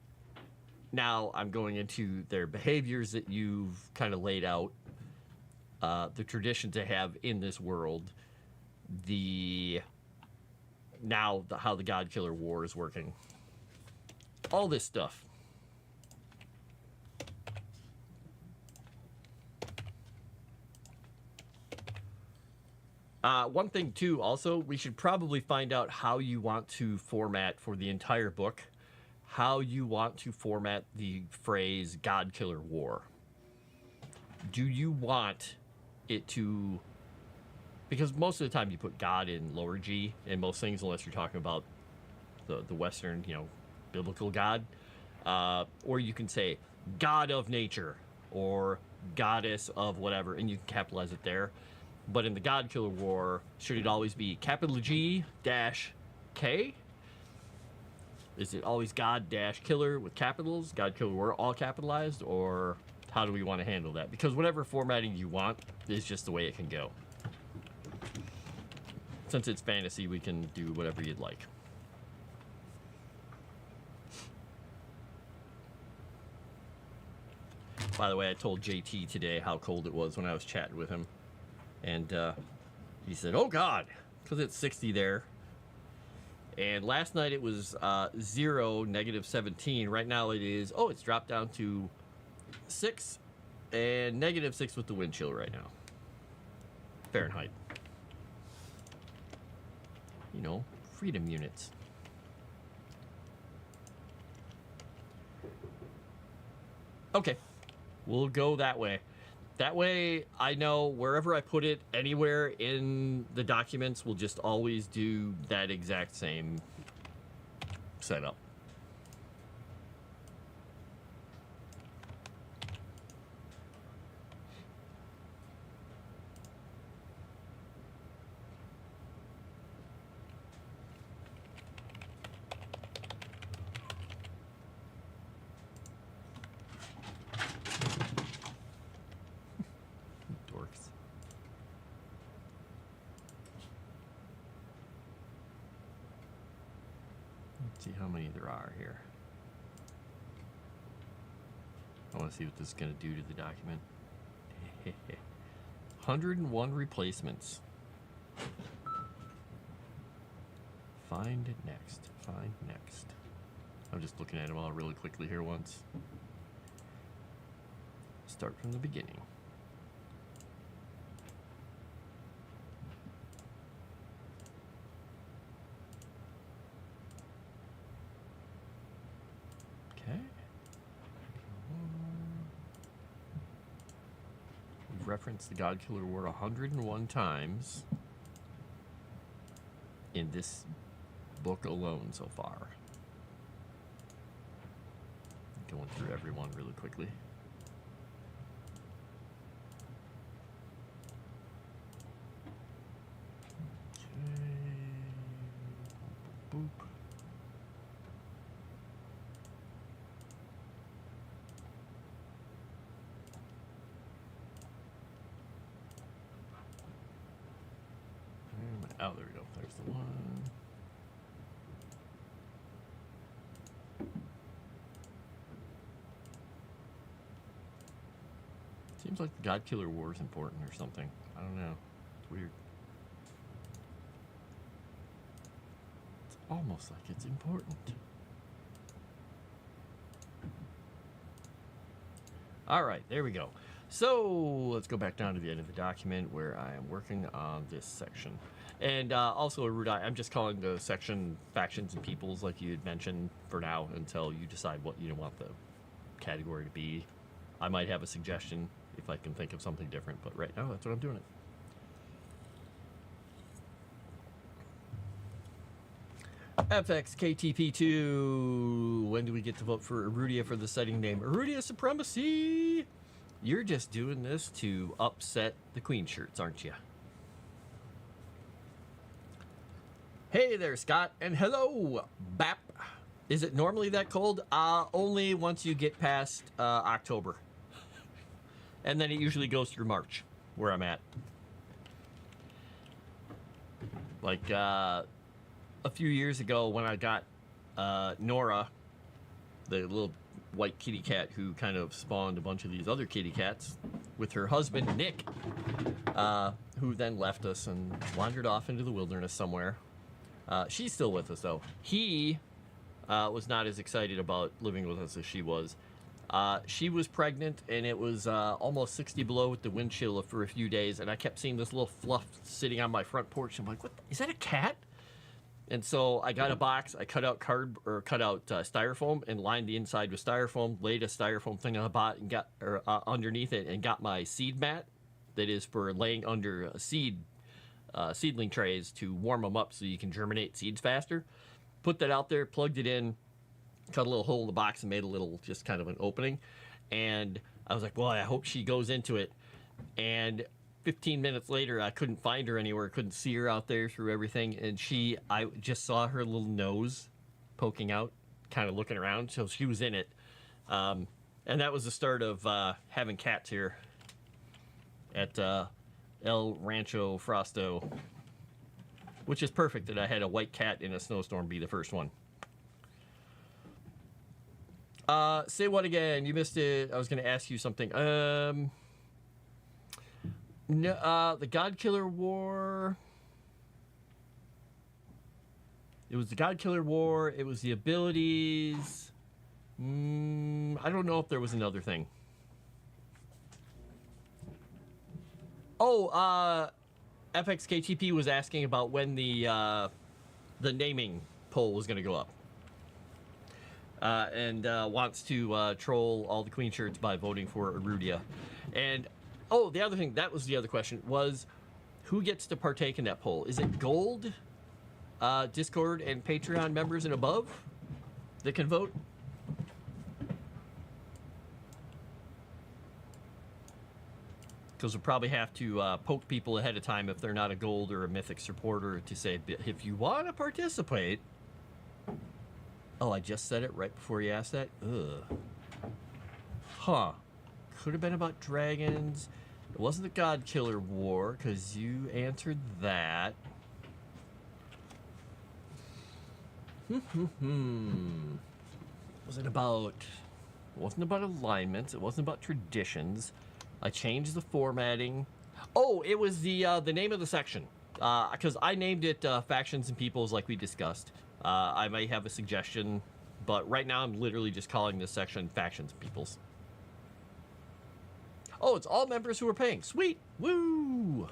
now I'm going into their behaviors that you've kind of laid out, the traditions they have in this world, how the God Killer War is working, all this stuff. One thing too, also, we should probably find out how you want to format for the entire book, how you want to format the phrase God Killer War. Do you want it to, because most of the time you put God in lower G in most things, unless you're talking about the Western, biblical God, or you can say God of nature or goddess of whatever, and you can capitalize it there. But in the God Killer War, should it always be capital G dash K? Is it always God dash killer with capitals, God Killer War all capitalized, or how do we want to handle that? Because whatever formatting you want is just the way it can go. Since it's fantasy, we can do whatever you'd like. By the way, I told JT today how cold it was when I was chatting with him. And he said, "Oh, God," because it's 60 there. And last night it was 0, -17. Right now it is, it's dropped down to 6 and -6 with the wind chill right now. Fahrenheit. Freedom units. Okay, we'll go that way. That way I know wherever I put it, anywhere in the documents will just always do that exact same setup. Dorks. Let's see how many there are here. I want to see what this is going to do to the document. 101 replacements. Find next. Find next. I'm just looking at them all really quickly here once. Start from the beginning. Okay. We've referenced the God Killer War 101 times in this book alone so far. Going through everyone really quickly. Okay. Boop. Oh, there we go. There's the one. Seems like the God Killer War is important or something. I don't know. It's weird. It's almost like it's important. All right, there we go. So let's go back down to the end of the document where I am working on this section. And also, Erudi, I'm just calling the section Factions and Peoples like you had mentioned for now until you decide what you want the category to be. I might have a suggestion if I can think of something different, but right now that's what I'm doing it. FXKTP2. When do we get to vote for Erudia for the setting name? Erudia Supremacy! You're just doing this to upset the Queen shirts, aren't you? Hey there, Scott, and hello, Bap. Is it normally that cold? Only once you get past October. And then it usually goes through March, where I'm at. Like, a few years ago when I got Nora, the little white kitty cat who kind of spawned a bunch of these other kitty cats, with her husband, Nick, who then left us and wandered off into the wilderness somewhere. She's still with us, though. He was not as excited about living with us as she was. She was pregnant, and it was almost 60 below with the wind chill for a few days, and I kept seeing this little fluff sitting on my front porch. I'm like, what? Is that a cat? And so I got a box. I cut out styrofoam and lined the inside with styrofoam. Laid a styrofoam thing on the bottom and got underneath it, and got my seed mat that is for laying under seedling trays to warm them up so you can germinate seeds faster. Put that out there, plugged it in, cut a little hole in the box, and made a little just kind of an opening. And I was like, well, I hope she goes into it. And 15 minutes later, I couldn't find her anywhere. Couldn't see her out there through everything. And I just saw her little nose poking out, kind of looking around. So she was in it. And that was the start of having cats here at El Rancho Frosto, which is perfect that I had a white cat in a snowstorm be the first one. Say what again? You missed it. I was going to ask you something. No, the God Killer War. It was the God Killer War. It was the abilities. I don't know if there was another thing. Oh, FXKTP was asking about when the naming poll was going to go up. And wants to troll all the Queen shirts by voting for Erudia. And Oh, the other thing, that was the other question, was who gets to partake in that poll? Is it gold, Discord, and Patreon members and above that can vote? Because we'll probably have to poke people ahead of time if they're not a gold or a mythic supporter to say, if you want to participate. Oh, I just said it right before you asked that? Ugh. Huh. Could have been about dragons. It wasn't the God Killer War, because you answered that. Was it about... It wasn't about alignments. It wasn't about traditions. I changed the formatting. Oh, it was the name of the section. Because I named it Factions and Peoples like we discussed. I may have a suggestion, but right now I'm literally just calling this section Factions and Peoples. Oh, it's all members who are paying. Sweet. Woo!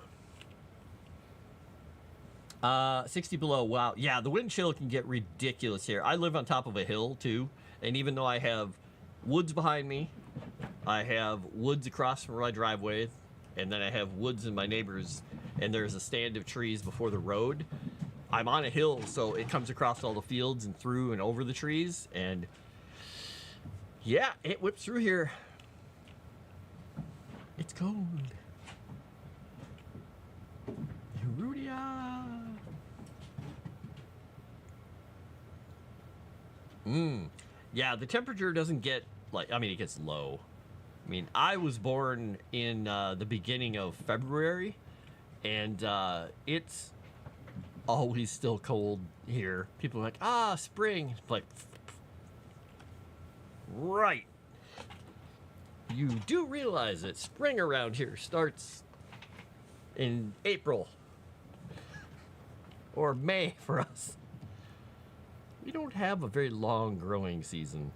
60 below. Wow. Yeah, the wind chill can get ridiculous here. I live on top of a hill, too. And even though I have woods behind me, I have woods across from my driveway, and then I have woods in my neighbors, and there's a stand of trees before the road. I'm on a hill, so it comes across all the fields and through and over the trees, and yeah, it whips through here. It's cold. Erudi. Yeah, the temperature doesn't get, like, I mean, it gets low. I mean, I was born in the beginning of February, and it's always still cold here. People are like, spring. Like, right. You do realize that spring around here starts in April or May for us. We don't have a very long growing season.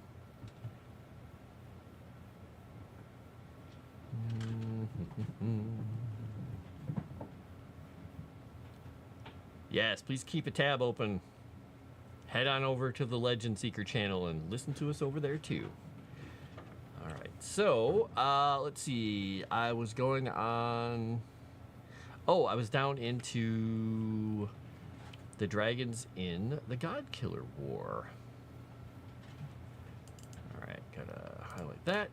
Yes, please keep a tab open. Head on over to the Legend Seeker channel and listen to us over there too. All right, so let's see. I was going on. Oh, I was down into the dragons in the God Killer War. All right, gotta highlight that.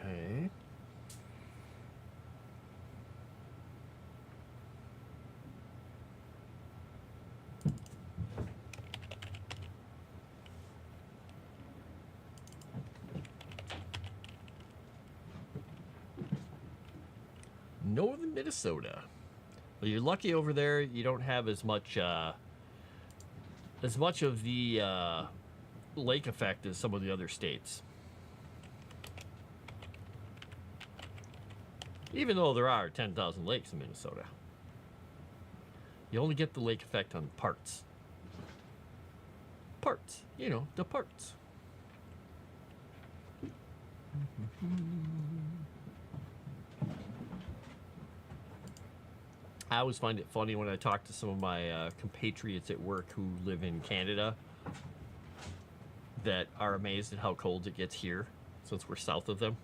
Okay. Northern Minnesota. Well, you're lucky over there. You don't have as much of the lake effect as some of the other states. Even though there are 10,000 lakes in Minnesota, you only get the lake effect on parts. Parts, you know, the parts. I always find it funny when I talk to some of my compatriots at work who live in Canada that are amazed at how cold it gets here since we're south of them.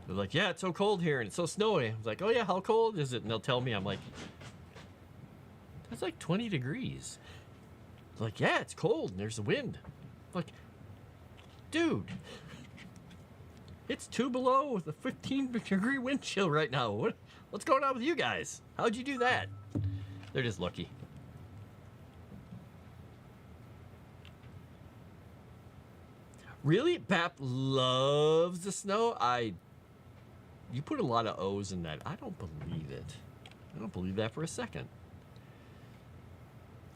They're like, yeah, it's so cold here and it's so snowy. I was like, oh yeah, how cold is it? And they'll tell me, I'm like, that's like 20 degrees. They're like, yeah, it's cold and there's a wind. I'm like, dude, it's 2 below with a 15-degree wind chill right now. What's going on with you guys? How'd you do that? They're just lucky. Really? Bap loves the snow? You put a lot of O's in that. I don't believe it. I don't believe that for a second.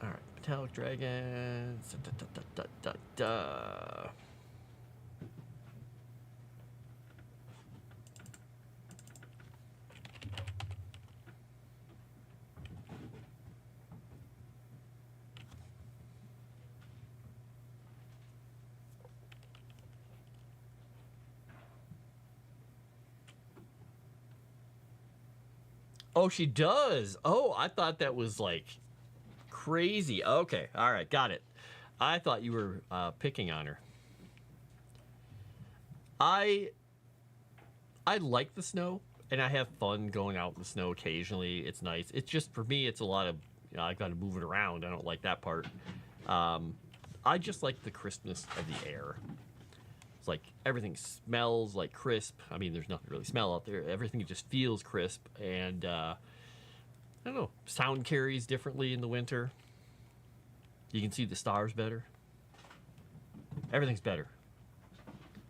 All right, metallic dragons. Oh, she does. Oh, I thought that was like crazy. Okay, all right, got it. I thought you were picking on her. I like the snow, and I have fun going out in the snow occasionally. It's nice. It's just, for me, it's a lot of, I've got to move it around. I don't like that part. I just like the crispness of the air. It's like everything smells like crisp. I mean, there's nothing really smell out there. Everything just feels crisp, and I don't know, sound carries differently in the winter. You can see the stars better. Everything's better.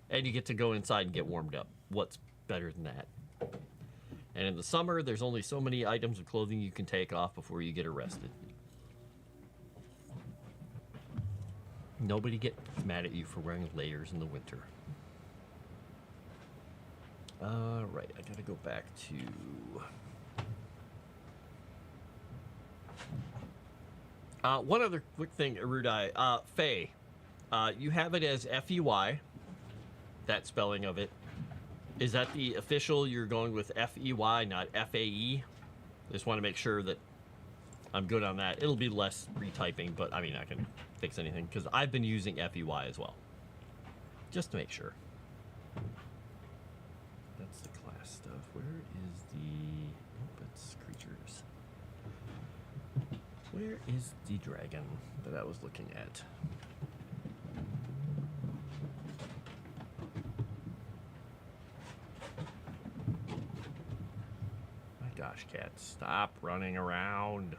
And you get to go inside and get warmed up. What's better than that? And in the summer, there's only so many items of clothing you can take off before you get arrested. Nobody gets mad at you for wearing layers in the winter. Right, I gotta go back to... one other quick thing, Erudi. Fey. You have it as F-E-Y. That spelling of it. Is that the official? You're going with F-E-Y, not F-A-E? I just want to make sure that I'm good on that. It'll be less retyping, but I mean, I can fix anything because I've been using F-E-Y as well. Just to make sure. That's the class stuff. Where is the... Nope, it's creatures. Where is the dragon that I was looking at? My gosh, cat, stop running around.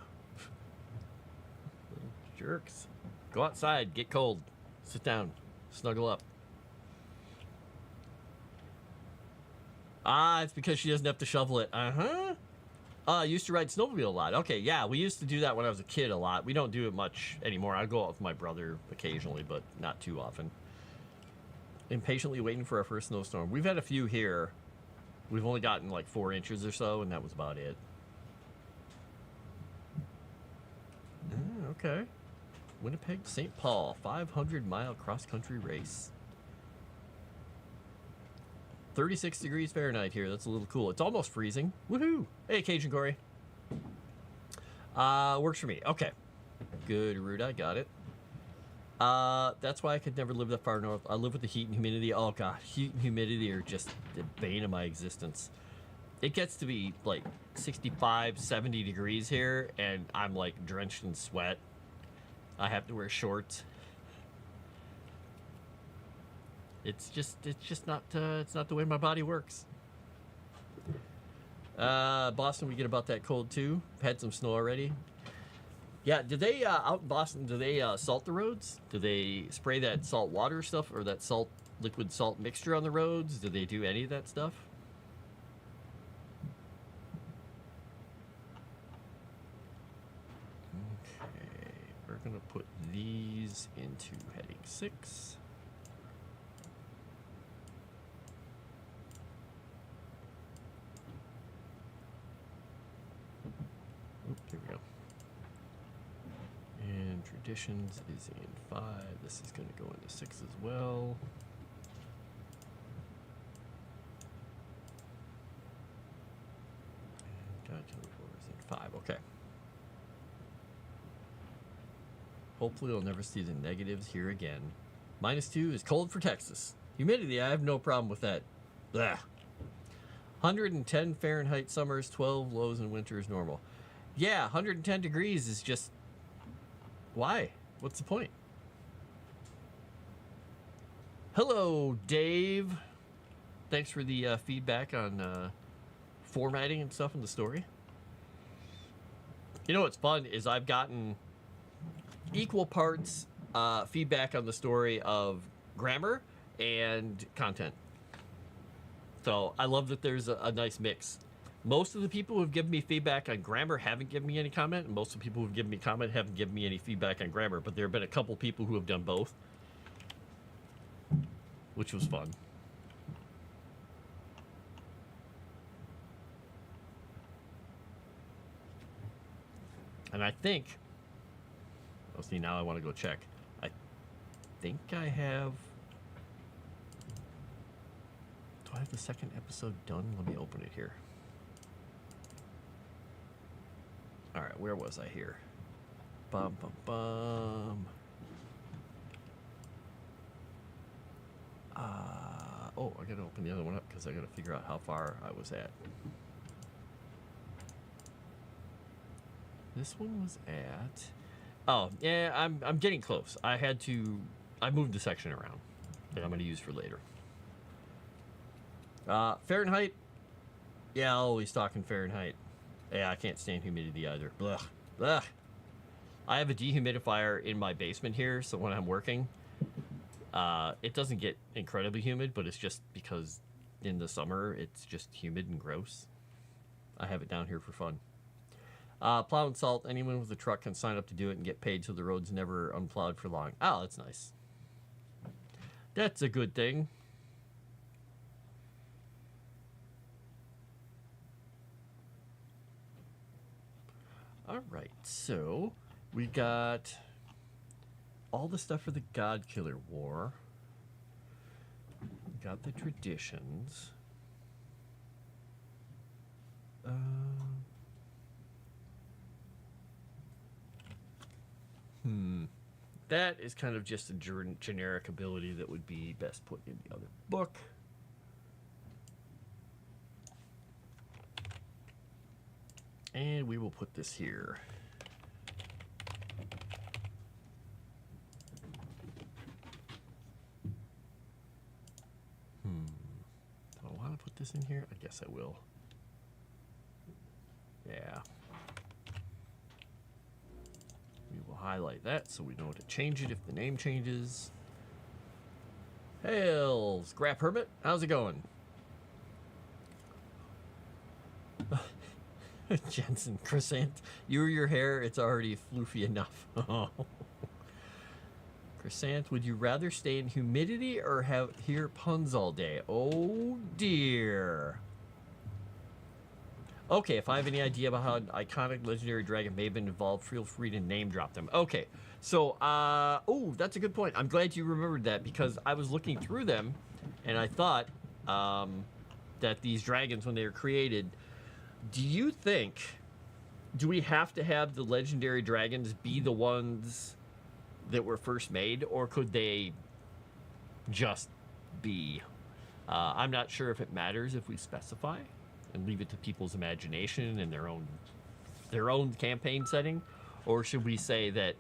Little jerks. Go outside, get cold. Sit down, snuggle up. Ah, it's because she doesn't have to shovel it. Uh-huh. I used to ride snowmobile a lot. Okay, yeah, we used to do that when I was a kid a lot. We don't do it much anymore. I go out with my brother occasionally, but not too often. Impatiently waiting for our first snowstorm. We've had a few here. We've only gotten like 4 inches or so, and that was about it. Okay. Winnipeg to St. Paul, 500-mile cross-country race. 36 degrees Fahrenheit here. That's a little cool. It's almost freezing. Woohoo! Hey, Cajun Corey. Works for me. Okay. Good, Erudi. I got it. That's why I could never live that far north. I live with the heat and humidity. Oh, God. Heat and humidity are just the bane of my existence. It gets to be, like, 65, 70 degrees here, and I'm, like, drenched in sweat. I have to wear shorts. It's just not it's not the way my body works. Boston, we get about that cold too. Had some snow already. Yeah, did they out in Boston? Do they salt the roads? Do they spray that salt water stuff or that liquid salt mixture on the roads? Do they do any of that stuff? Okay, we're gonna put these into heading 6. Here we go. And traditions is in 5. This is going to go into 6 as well. And God Killer is in 5. Okay. Hopefully, we'll never see the negatives here again. -2 is cold for Texas. Humidity, I have no problem with that. Blah. 110 Fahrenheit summers, 12 lows in winters normal. Yeah, 110 degrees is just... Why? What's the point? Hello, Dave. Thanks for the feedback on formatting and stuff in the story. You know what's fun is I've gotten equal parts feedback on the story of grammar and content. So I love that there's a nice mix. Most of the people who have given me feedback on grammar haven't given me any comment, and most of the people who have given me comment haven't given me any feedback on grammar, but there have been a couple people who have done both, which was fun. And I think, oh, see, now I want to go check. I think I have, do I have the second episode done? Let me open it here. All right, where was I here? Bum, bum, bum. Oh, I gotta open the other one up because I gotta figure out how far I was at. This one was at... Oh, yeah, I'm getting close. I moved the section around that I'm gonna use for later. Fahrenheit. Yeah, always talking Fahrenheit. Yeah, I can't stand humidity either. Blah, blah. I have a dehumidifier in my basement here, so when I'm working, it doesn't get incredibly humid, but it's just because in the summer it's just humid and gross. I have it down here for fun. Plow and salt. Anyone with a truck can sign up to do it and get paid so the road's never unplowed for long. Oh, that's nice. That's a good thing. All right, so we got all the stuff for the God Killer War. We got the traditions. That is kind of just a generic ability that would be best put in the other book. And we will put this here. Do I want to put this in here? I guess I will. Yeah. We will highlight that so we know to change it if the name changes. Hail, Scrap Hermit. How's it going? Jensen, Crescent, your hair, it's already floofy enough. Crescent, would you rather stay in humidity or hear puns all day? Oh dear. Okay, if I have any idea about how an iconic legendary dragon may have been involved, feel free to name drop them. Okay, so, oh, that's a good point. I'm glad you remembered that because I was looking through them and I thought that these dragons, when they were created, do we have to have the legendary dragons be the ones that were first made, or could they just be? I'm not sure if it matters if we specify and leave it to people's imagination and their own campaign setting, or should we say that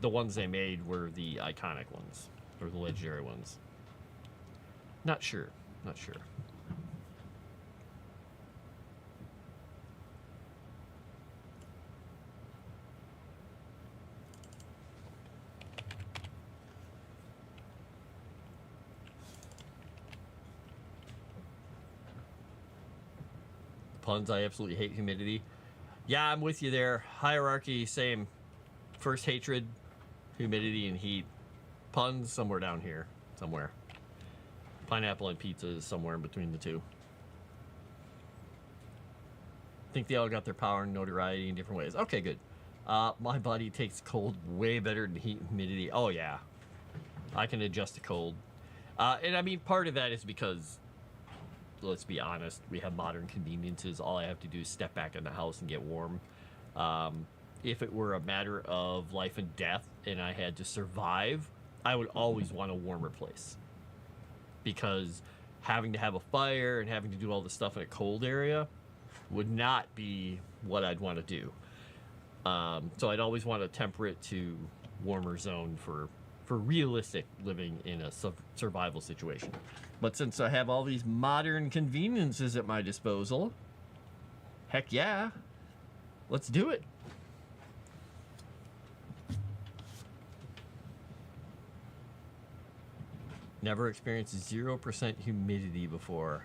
the ones they made were the iconic ones or the legendary ones? Not sure. Puns, I absolutely hate humidity. Yeah, I'm with you there. Hierarchy, same. First hatred, humidity and heat. Puns, somewhere down here. Somewhere. Pineapple and pizza is somewhere in between the two. I think they all got their power and notoriety in different ways. Okay, good. My body takes cold way better than heat and humidity. Oh, yeah. I can adjust to cold. And I mean, part of that is because, let's be honest, we have modern conveniences. All I have to do is step back in the house and get warm. If it were a matter of life and death and I had to survive, I would always want a warmer place. Because having to have a fire and having to do all this stuff in a cold area would not be what I'd want to do. So I'd always want to temper it to warmer zone for realistic living in a survival situation. But since I have all these modern conveniences at my disposal, heck yeah, let's do it. Never experienced 0% humidity before.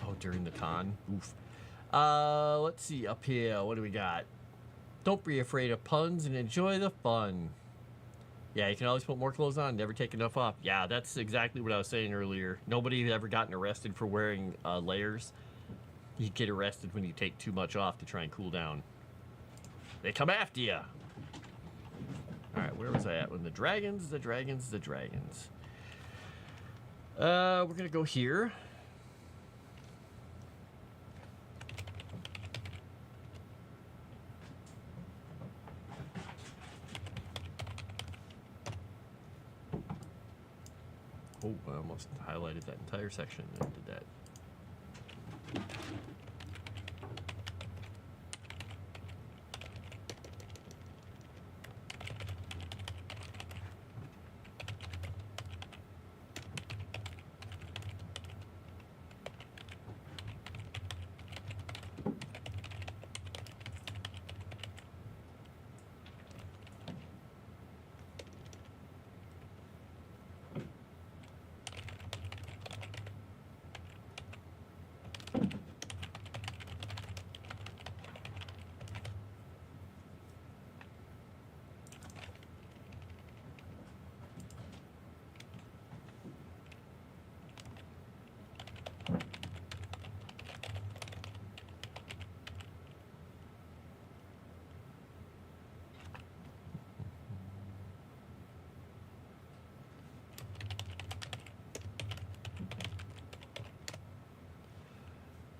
Oh, during the con? Oof. Let's see, up here, what do we got? Don't be afraid of puns and enjoy the fun. Yeah, you can always put more clothes on, never take enough off. Yeah, that's exactly what I was saying earlier. Nobody has ever gotten arrested for wearing layers. You get arrested when you take too much off to try and cool down. They come after you. All right, where was I at? When the dragons. We're gonna go here. Oh, I almost highlighted that entire section and did that.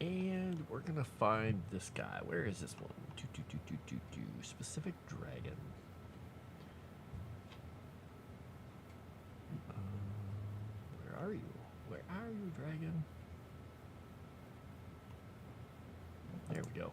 And we're gonna find this guy. Where is this one? Specific dragon. Where are you? Where are you, dragon? There we go.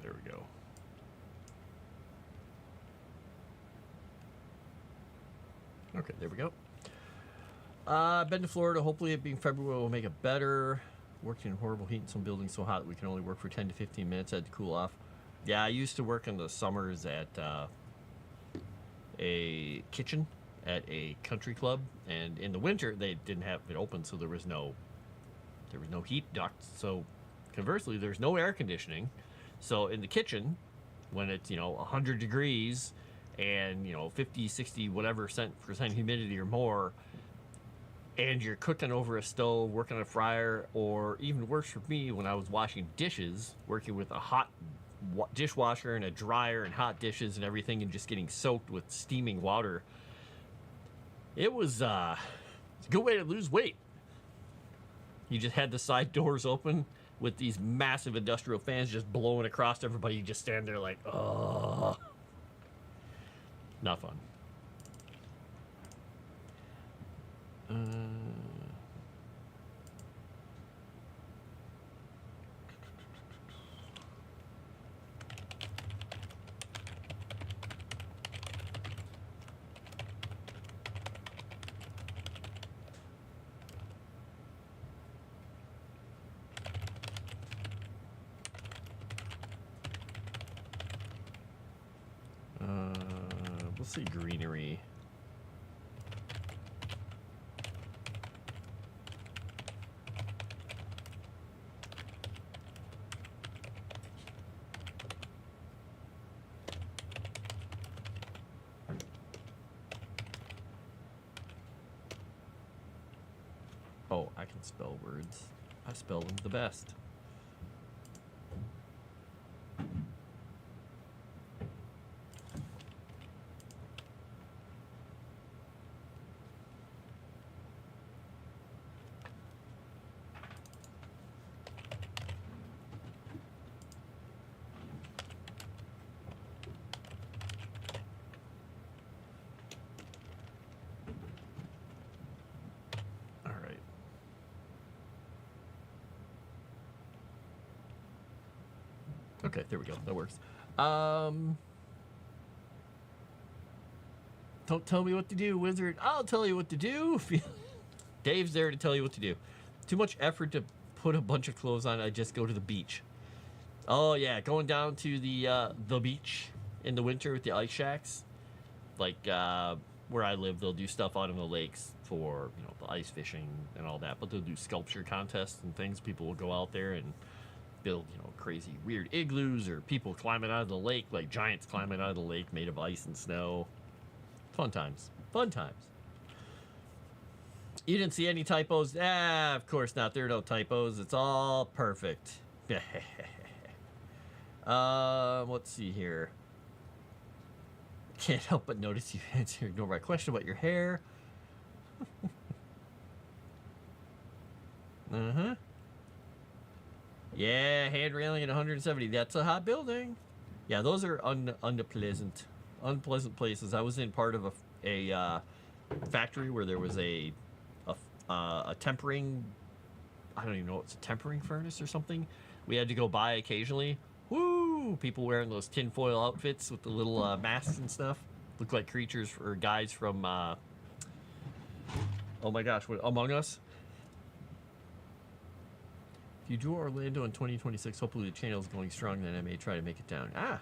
There we go. Okay, there we go. Been to Florida. Hopefully, it being February will make it better. Worked in horrible heat in some buildings so hot that we can only work for 10 to 15 minutes. Had to cool off. Yeah, I used to work in the summers at a kitchen at a country club, and in the winter they didn't have it open, so there was no heat ducts. So conversely, there's no air conditioning. So in the kitchen, when it's 100 degrees and 50, 60, whatever percent humidity or more, and you're cooking over a stove, working on a fryer, or even worse for me when I was washing dishes, working with a hot dishwasher and a dryer and hot dishes and everything, and just getting soaked with steaming water. It was it's a good way to lose weight. You just had the side doors open with these massive industrial fans just blowing across everybody. You just stand there like, oh, not fun. We'll see greenery. Oh, I can spell words. I spell them the best. Okay, there we go. That works. Don't tell me what to do, wizard. I'll tell you what to do. Dave's there to tell you what to do. Too much effort to put a bunch of clothes on. I just go to the beach. Oh yeah, going down to the beach in the winter with the ice shacks. Like where I live, they'll do stuff out in the lakes for, you know, the ice fishing and all that. But they'll do sculpture contests and things. People will go out there and build, you know, crazy weird igloos, or people climbing out of the lake, like giants climbing out of the lake made of ice and snow. Fun times. Fun times. You didn't see any typos? Ah, of course not. There are no typos. It's all perfect. Let's see here. Can't help but notice you answered my question about your hair. Uh-huh. Yeah, hand railing at 170. That's a hot building. Yeah, those are unpleasant places. I was in part of a factory where there was a tempering, I don't even know, it's a tempering furnace or something. We had to go by occasionally. Woo! People wearing those tinfoil outfits with the little masks and stuff. Look like creatures or guys from, oh my gosh, what, Among Us? If you do Orlando in 2026, hopefully the channel's going strong, then I may try to make it down. Ah!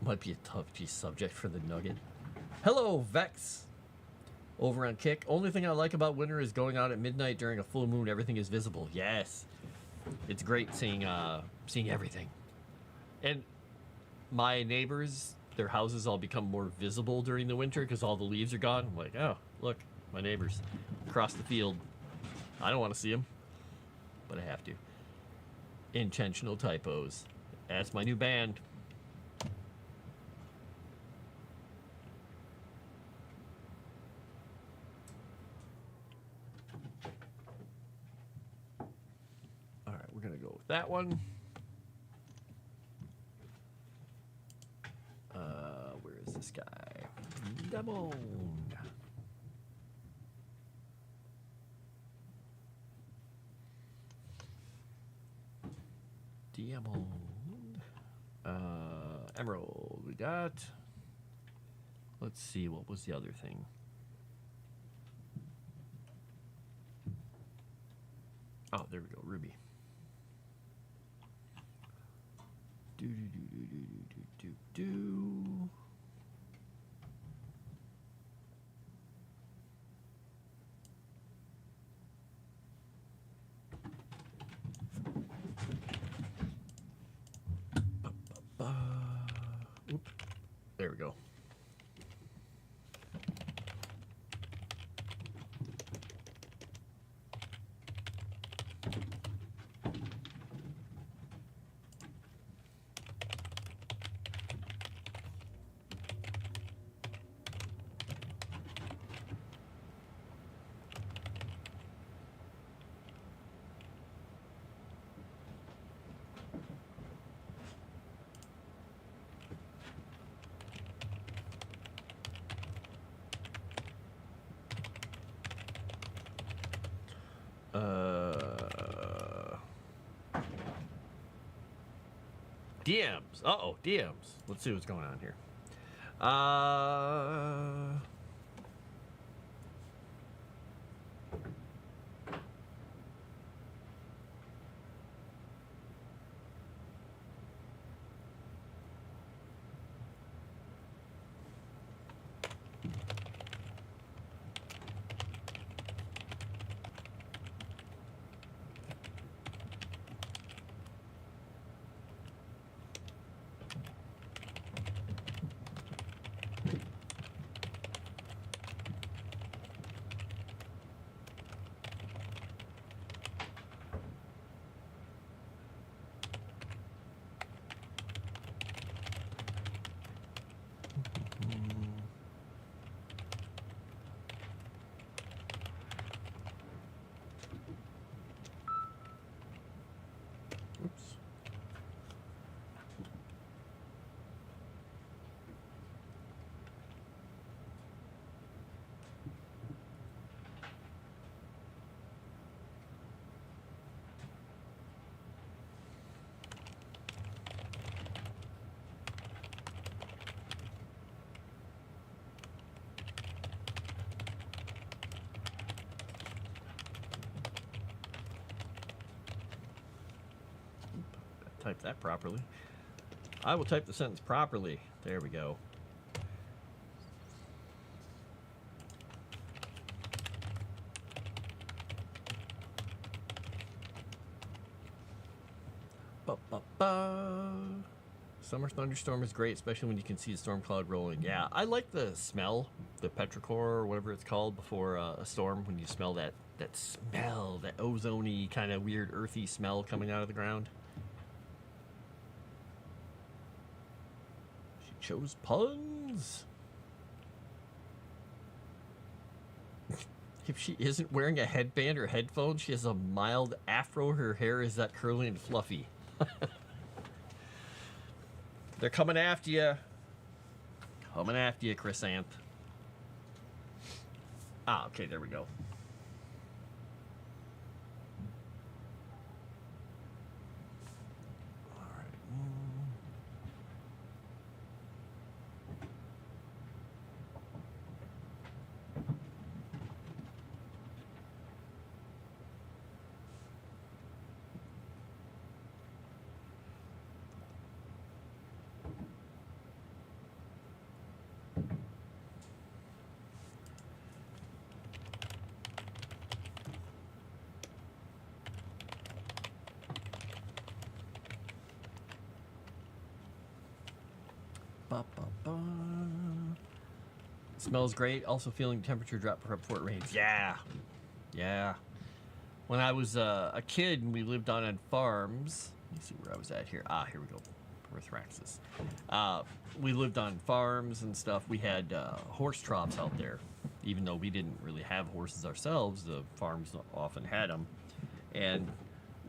Might be a tough subject for the Nugget. Hello, Vex! Over on Kick. Only thing I like about winter is going out at midnight during a full moon. Everything is visible. Yes. It's great seeing everything. And my neighbors, their houses all become more visible during the winter because all the leaves are gone. I'm like, oh, look, my neighbors across the field. I don't want to see them, but I have to. Intentional typos. That's my new band. All right, we're going to go with that one. Where is this guy? Diamond. Diamond. Emerald we got. Let's see, what was the other thing? Oh, there we go, ruby. Do do do do do do do do. Oop. There we go. DMs. Uh-oh, DMs. Let's see what's going on here. type that properly. I will type the sentence properly. There we go. Ba-ba-ba. Summer thunderstorm is great, especially when you can see the storm cloud rolling. Yeah, I like the smell, the petrichor or whatever it's called before a storm, when you smell that smell, that ozone-y kind of weird earthy smell coming out of the ground. She chose puns. If she isn't wearing a headband or headphones, she has a mild afro. Her hair is that curly and fluffy. They're coming after you. Coming after you, Chrysanth. Ah, okay, there we go. All right. Ba-ba-ba. Smells great. Also feeling temperature drop before it rains. Yeah. Yeah. When I was a kid and we lived on farms. Let me see where I was at here. Ah, here we go. Earthraxis. We lived on farms and stuff. We had horse troughs out there. Even though we didn't really have horses ourselves, the farms often had them. And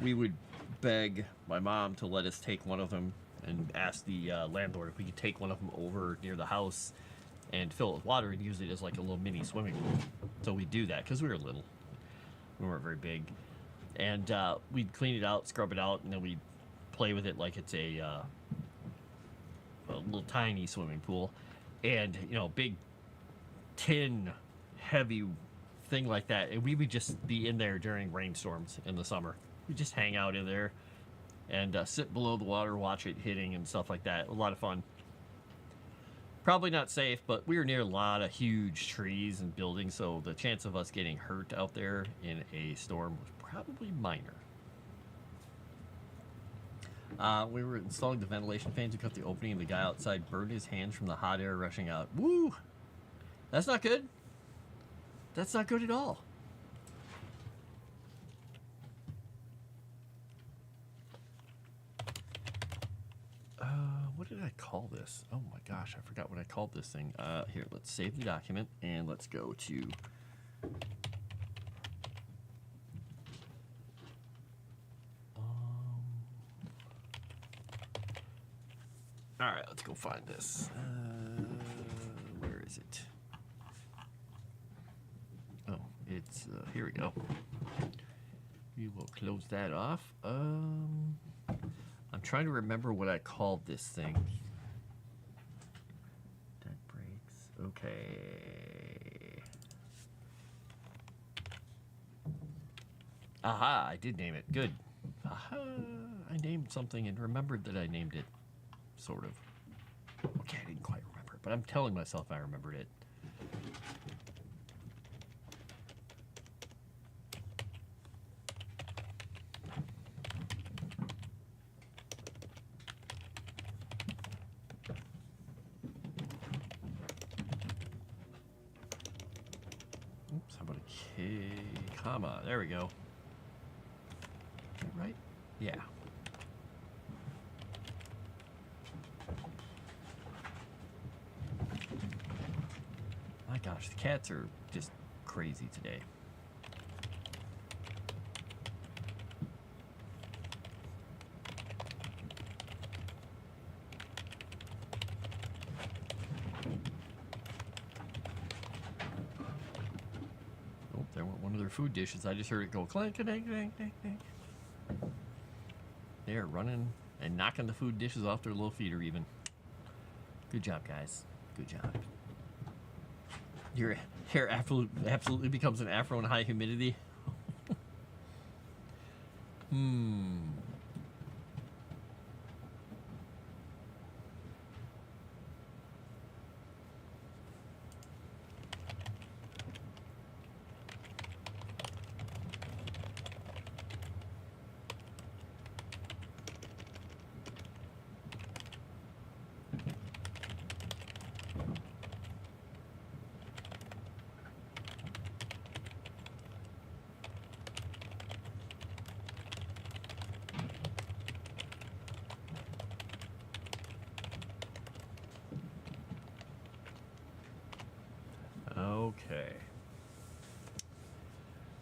we would beg my mom to let us take one of them and ask the landlord if we could take one of them over near the house and fill it with water and use it as like a little mini swimming pool. So we'd do that because we were little. We weren't very big. And we'd clean it out, scrub it out, and then we'd play with it like it's a little tiny swimming pool. And, you know, big tin, heavy thing like that. And we would just be in there during rainstorms in the summer. We'd just hang out in there and sit below the water, watch it hitting and stuff like that. A lot of fun. Probably not safe, but we were near a lot of huge trees and buildings, so the chance of us getting hurt out there in a storm was probably minor. We were installing the ventilation fans to cut the opening, and the guy outside burned his hands from the hot air rushing out. Woo! That's not good. That's not good at all. What did I call this? Oh my gosh, I forgot what I called this thing. Here, let's save the document and let's go to all right, let's go find this. Where is it? Oh, it's here we go. We will close that off. I'm trying to remember what I called this thing. Dead brakes. Okay. Aha, I did name it. Good. Aha, I named something and remembered that I named it. Sort of. Okay, I didn't quite remember it, but I'm telling myself I remembered it. Oops, how about a K, comma? There we go. Is that right? Yeah. My gosh, the cats are just crazy today. Oh, there went one of their food dishes. I just heard it go clank, clank, clank, clank, clank. They are running and knocking the food dishes off their little feet, or even. Good job, guys. Good job. Your hair absolutely becomes an afro in high humidity.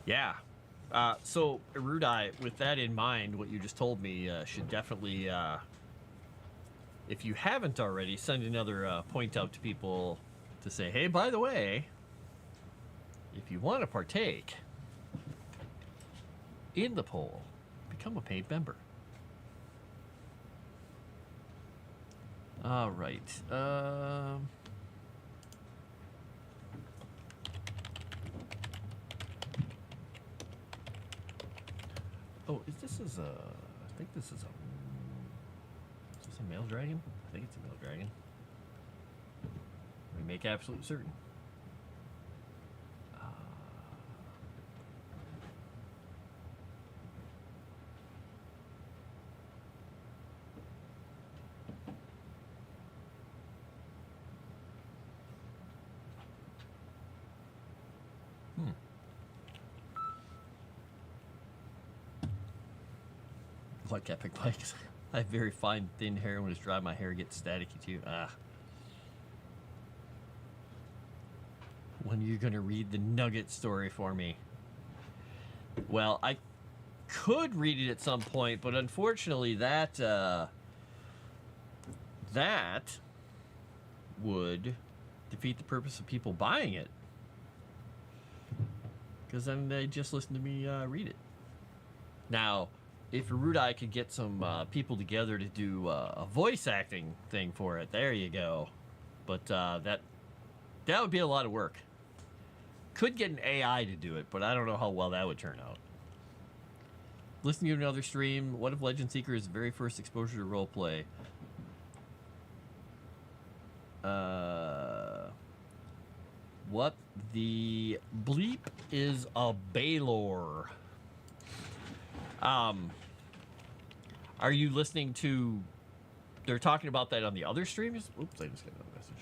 Yeah. So, Erudi, with that in mind, what you just told me should definitely, if you haven't already, send another point out to people to say, hey, by the way, if you want to partake in the poll, become a paid member. All right. Oh, I think this is a male dragon? I think it's a male dragon. We make absolute certain. Like epic bikes. I have very fine, thin hair. When it's dry, my hair gets staticky too. When are you gonna read the Nugget story for me? Well, I could read it at some point, but unfortunately, that would defeat the purpose of people buying it. Because then they just listen to me read it. Now, if Erudi could get some people together to do a voice acting thing for it, there you go. But that would be a lot of work. Could get an AI to do it, but I don't know how well that would turn out. Listening to another stream, what if Legend Seeker's very first exposure to roleplay? What the bleep is a Baylor? Are you listening to... They're talking about that on the other streams? Oops, I just got another message.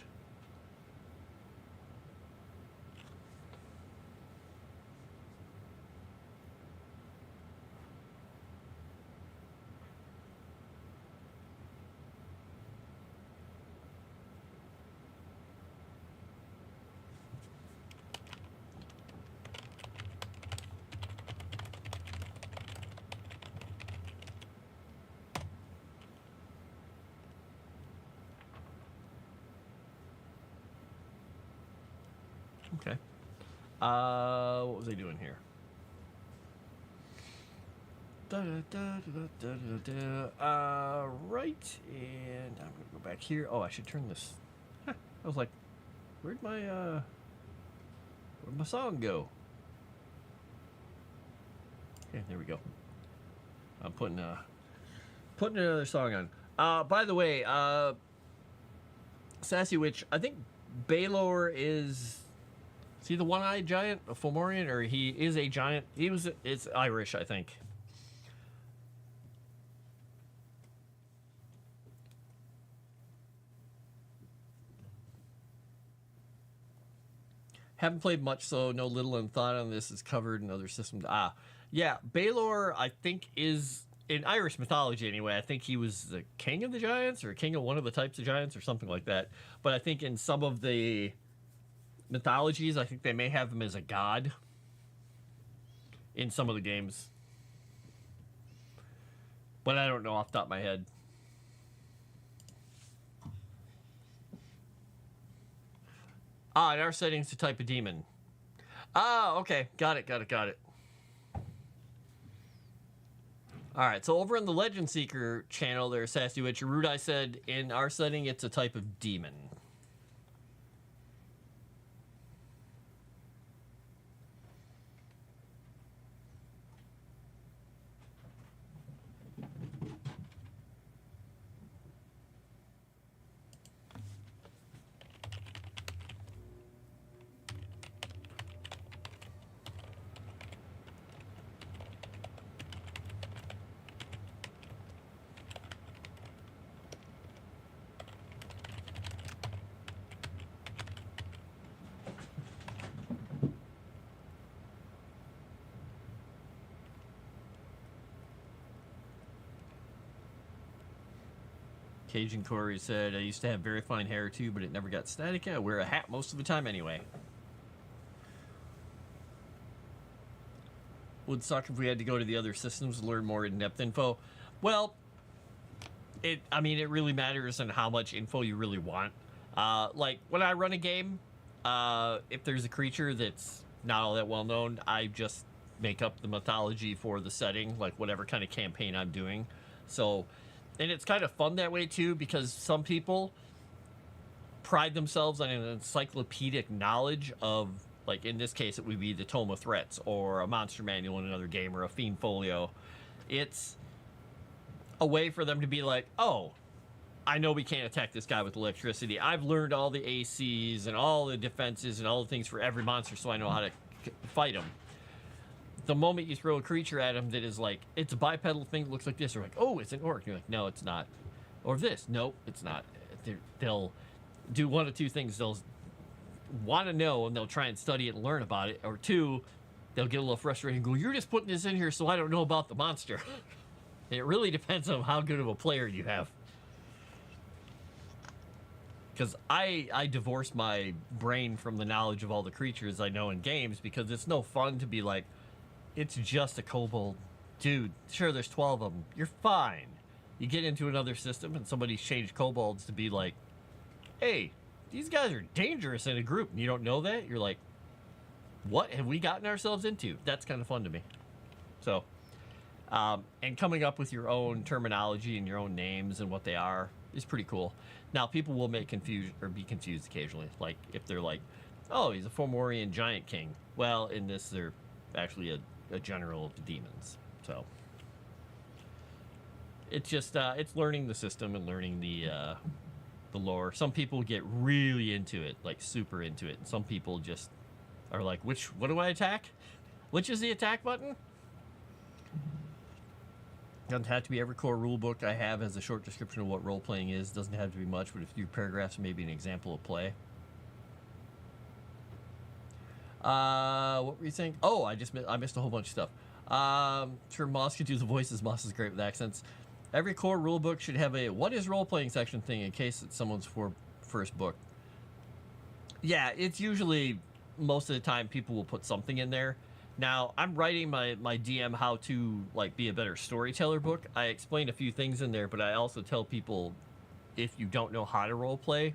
Okay. What was I doing here? Right, and I'm gonna go back here. Oh, I should turn this. Huh, I was like, where'd my song go? Okay, there we go. I'm putting another song on. By the way, Sassy Witch, I think Baylor is he the one-eyed giant, a Fomorian, or he is a giant? It's Irish, I think. Haven't played much, so no little and thought on this is covered in other systems. Yeah, Baylor, I think, is in Irish mythology anyway. I think he was the king of the giants, or king of one of the types of giants, or something like that. But I think in some of the mythologies, I think they may have him as a god in some of the games. But I don't know off the top of my head. In our settings, the type of demon. Okay. Got it. Alright, so over in the Legend Seeker channel there, Sassy Witch, Erudi said in our setting, it's a type of demon. Cajun Corey said, I used to have very fine hair too, but it never got static. I wear a hat most of the time anyway. would suck if we had to go to the other systems to learn more in-depth info. Well, it really matters on how much info you really want. Like when I run a game, if there's a creature that's not all that well known, I just make up the mythology for the setting, like whatever kind of campaign I'm doing. So, and it's kind of fun that way too, because some people pride themselves on an encyclopedic knowledge of, like in this case, it would be the Tome of Threats or a monster manual in another game or a Fiend Folio. It's a way for them to be like, oh, I know we can't attack this guy with electricity. I've learned all the ACs and all the defenses and all the things for every monster, so I know how to fight him. The moment you throw a creature at him that is like, it's a bipedal thing that looks like this, or like, oh, it's an orc. You're like, no, it's not. Or this, nope, it's not. They'll do one of two things. They'll want to know and they'll try and study it and learn about it. Or two, they'll get a little frustrated and go, you're just putting this in here so I don't know about the monster. It really depends on how good of a player you have. Because I divorce my brain from the knowledge of all the creatures I know in games, because it's no fun to be like, it's just a kobold. Dude, sure, there's 12 of them. You're fine. You get into another system and somebody's changed kobolds to be like, hey, these guys are dangerous in a group, and you don't know that? You're like, what have we gotten ourselves into? That's kind of fun to me. So, and coming up with your own terminology and your own names and what they are is pretty cool. Now, people will be confused occasionally. Like, if they're like, oh, he's a Fomorian giant king. Well, in this, they're actually a general of the demons. So, it's just, it's learning the system and learning the lore. Some people get really into it, like super into it. And some people just are like, what do I attack? Which is the attack button? Doesn't have to be every core rule book I have has a short description of what role playing is. Doesn't have to be much, but a few paragraphs may be an example of play. What were you saying? Oh, I missed a whole bunch of stuff. Sure, Moss could do the voices. Moss is great with accents. Every core rule book should have a what is role playing section thing in case it's someone's first book. Yeah, it's usually most of the time people will put something in there. Now, I'm writing my DM how to like be a better storyteller book. I explain a few things in there, but I also tell people if you don't know how to role play,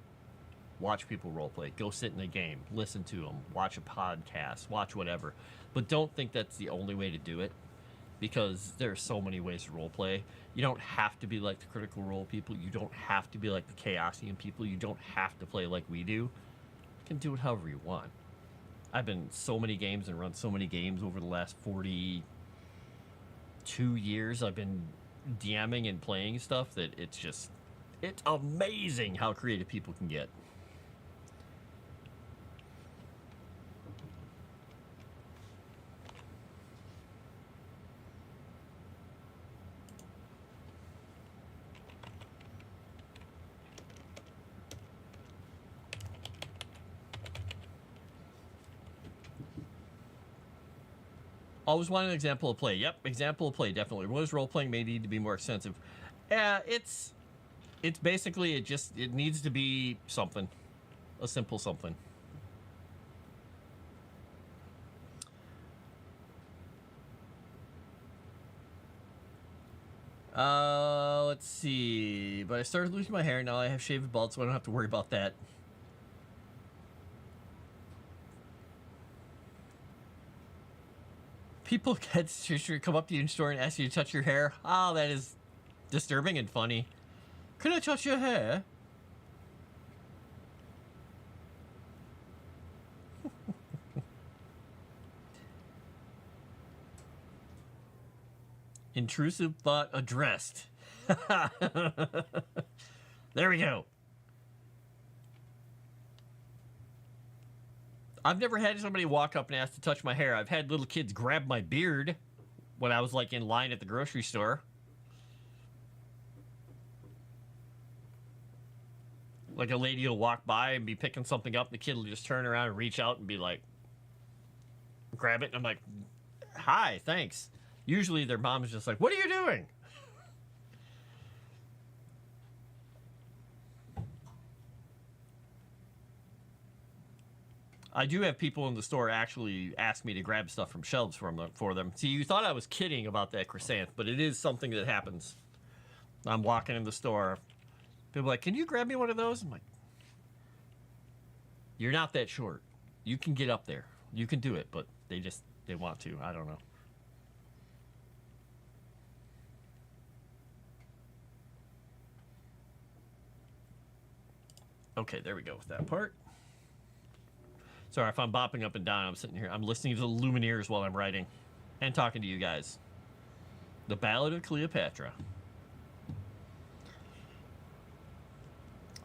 watch people role play. Go sit in a game, listen to them, watch a podcast, watch whatever. But don't think that's the only way to do it, because there are so many ways to role play. You don't have to be like the Critical Role people. You don't have to be like the Chaosium people. You don't have to play like we do. You can do it however you want. I've been in so many games and run so many games over the last 42 years. I've been DMing and playing stuff that it's amazing how creative people can get. Always want an example of play. Yep, example of play, definitely. What is role-playing may need to be more extensive. It's basically, it needs to be something. A simple something. Let's see. But I started losing my hair. Now I have shaved bald, so I don't have to worry about that. People come up to you in store and ask you to touch your hair. Oh, that is disturbing and funny. Can I touch your hair? Intrusive thought addressed. There we go. I've never had somebody walk up and ask to touch my hair. I've had little kids grab my beard when I was like in line at the grocery store. Like a lady will walk by and be picking something up, and the kid will just turn around and reach out and be like, grab it. And I'm like, hi, thanks. Usually their mom is just like, what are you doing? I do have people in the store actually ask me to grab stuff from shelves for them. See, you thought I was kidding about that chrysanth, but it is something that happens. I'm walking in the store. People are like, can you grab me one of those? I'm like, you're not that short. You can get up there. You can do it, but they want to. I don't know. Okay, there we go with that part. Sorry if I'm bopping up and down. I'm sitting here. I'm listening to the Lumineers while I'm writing and talking to you guys. The Ballad of Cleopatra.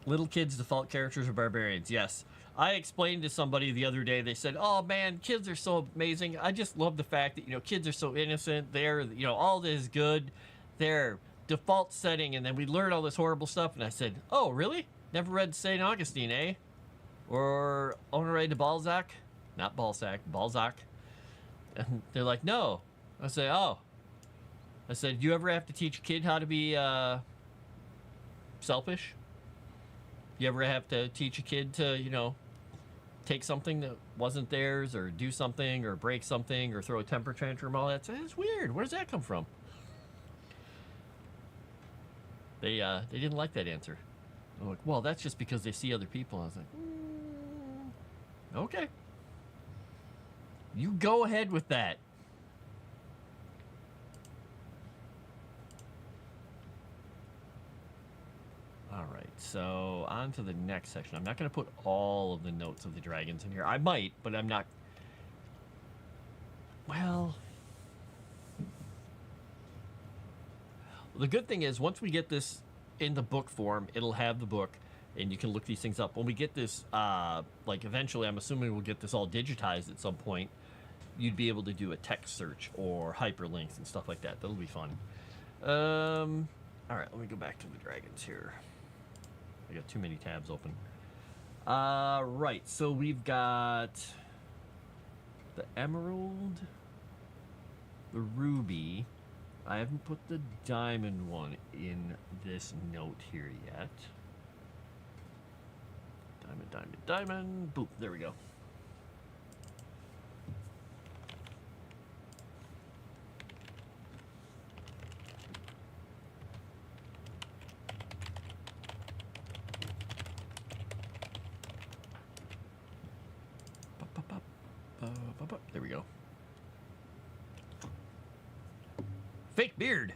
Little kids' default characters are barbarians. Yes. I explained to somebody the other day, they said, oh man, kids are so amazing. I just love the fact that, kids are so innocent. They're, all this is good. Their default setting, and then we learn all this horrible stuff. And I said, oh, really? Never read St. Augustine, eh? Or Honoré de Balzac? Not Balzac, Balzac. And they're like, no. I say, oh. I said, you ever have to teach a kid how to be selfish? You ever have to teach a kid to, take something that wasn't theirs, or do something, or break something, or throw a temper tantrum, all that? It's weird. Where does that come from? They didn't like that answer. I'm like, well, that's just because they see other people. I was like, okay. You go ahead with that. All right, so on to the next section. I'm not going to put all of the notes of the dragons in here. I might, but I'm not. Well, the good thing is once we get this in the book form, it'll have the book, and you can look these things up. When we get this, eventually, I'm assuming we'll get this all digitized at some point. You'd be able to do a text search or hyperlinks and stuff like that. That'll be fun. All right, let me go back to the dragons here. I got too many tabs open. Right, so we've got the emerald, the ruby. I haven't put the diamond one in this note here yet. Diamond, diamond, diamond. Boop, there we go. There we go. Fake beard.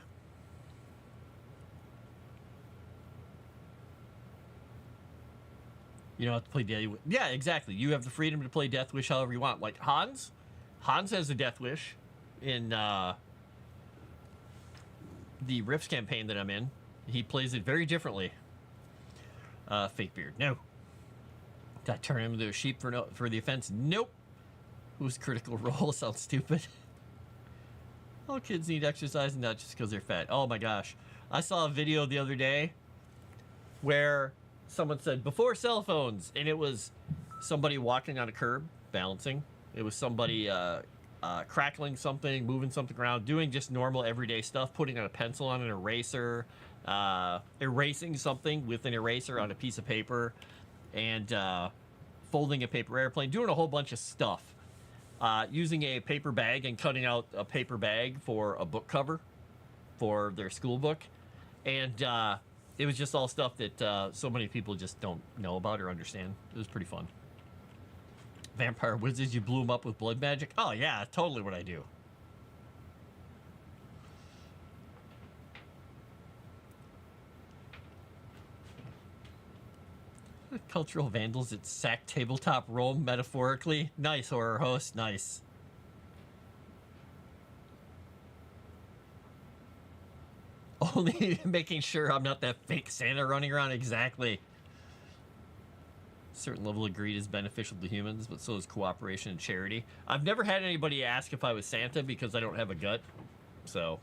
You don't have to play Death. Yeah, exactly. You have the freedom to play Death Wish however you want. Like Hans. Hans has a Death Wish in the Rifts campaign that I'm in. He plays it very differently. Fake beard. No. Did I turn him into a sheep for the offense? Nope. Whose critical role sounds stupid. All kids need exercise, and not just because they're fat. Oh my gosh. I saw a video the other day where someone said, before cell phones, and it was somebody walking on a curb, balancing. It was somebody crackling something, moving something around, doing just normal everyday stuff, putting on a pencil on an eraser, erasing something with an eraser on a piece of paper, and folding a paper airplane, doing a whole bunch of stuff. Using a paper bag and cutting out a paper bag for a book cover for their school book. And it was just all stuff that so many people just don't know about or understand. It was pretty fun. Vampire wizards, you blew them up with blood magic? Oh yeah, totally what I do. Cultural vandals at sack tabletop Rome, metaphorically. Nice, horror host, nice. Only making sure I'm not that fake Santa running around. Exactly. Certain level of greed is beneficial to humans, but so is cooperation and charity. I've never had anybody ask if I was Santa because I don't have a gut, so...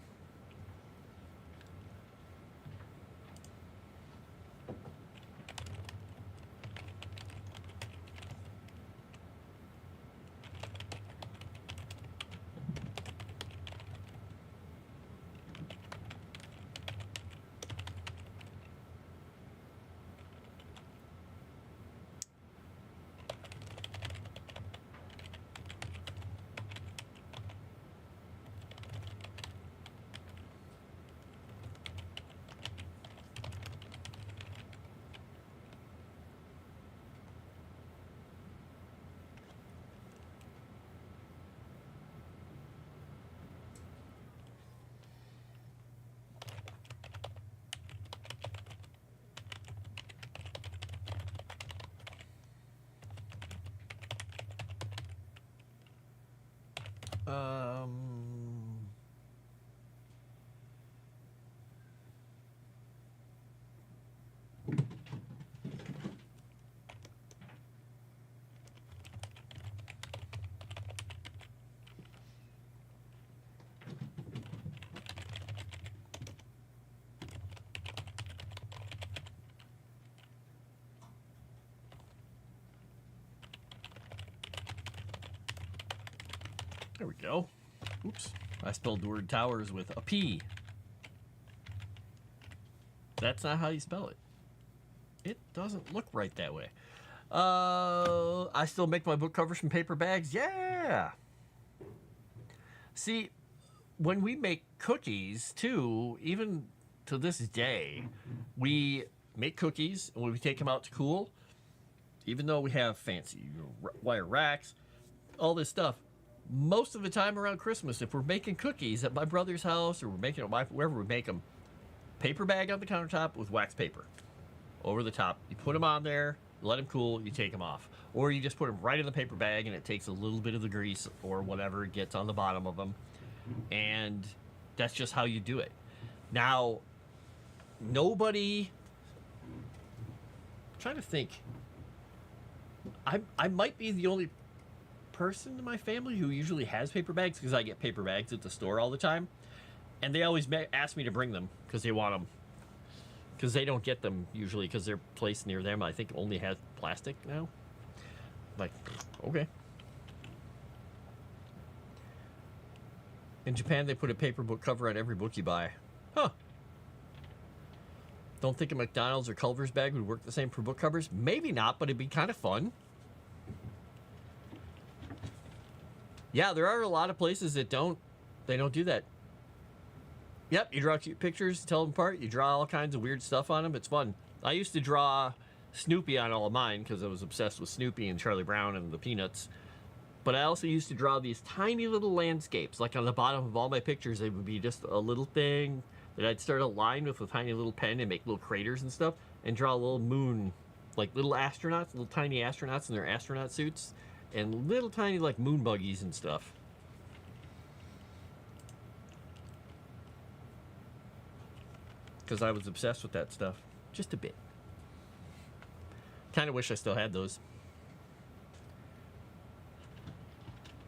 There we go. Oops. I spelled the word towers with a P. That's not how you spell it. It doesn't look right that way. I still make my book covers from paper bags. Yeah. See, when we make cookies, too, even to this day, we make cookies, and when we take them out to cool, even though we have fancy wire racks, all this stuff, most of the time around Christmas, if we're making cookies at my brother's house or we're making them wherever we make them, paper bag on the countertop with wax paper over the top. You put them on there, let them cool, you take them off. Or you just put them right in the paper bag and it takes a little bit of the grease or whatever gets on the bottom of them. And that's just how you do it. Now, nobody... I'm trying to think. I might be the only person in my family who usually has paper bags because I get paper bags at the store all the time. And they always ask me to bring them because they want them. Because they don't get them usually because their place near them, I think, only has plastic now. Like, okay. In Japan, they put a paper book cover on every book you buy. Huh. Don't think a McDonald's or Culver's bag would work the same for book covers? Maybe not, but it'd be kind of fun. Yeah, there are a lot of places that don't do that. Yep, you draw cute pictures, tell them apart. You draw all kinds of weird stuff on them. It's fun. I used to draw Snoopy on all of mine because I was obsessed with Snoopy and Charlie Brown and the Peanuts. But I also used to draw these tiny little landscapes. Like on the bottom of all my pictures, they would be just a little thing that I'd start a line with a tiny little pen and make little craters and stuff and draw a little moon, like little astronauts, little tiny astronauts in their astronaut suits and little tiny like moon buggies and stuff. Because I was obsessed with that stuff. Just a bit. Kind of wish I still had those.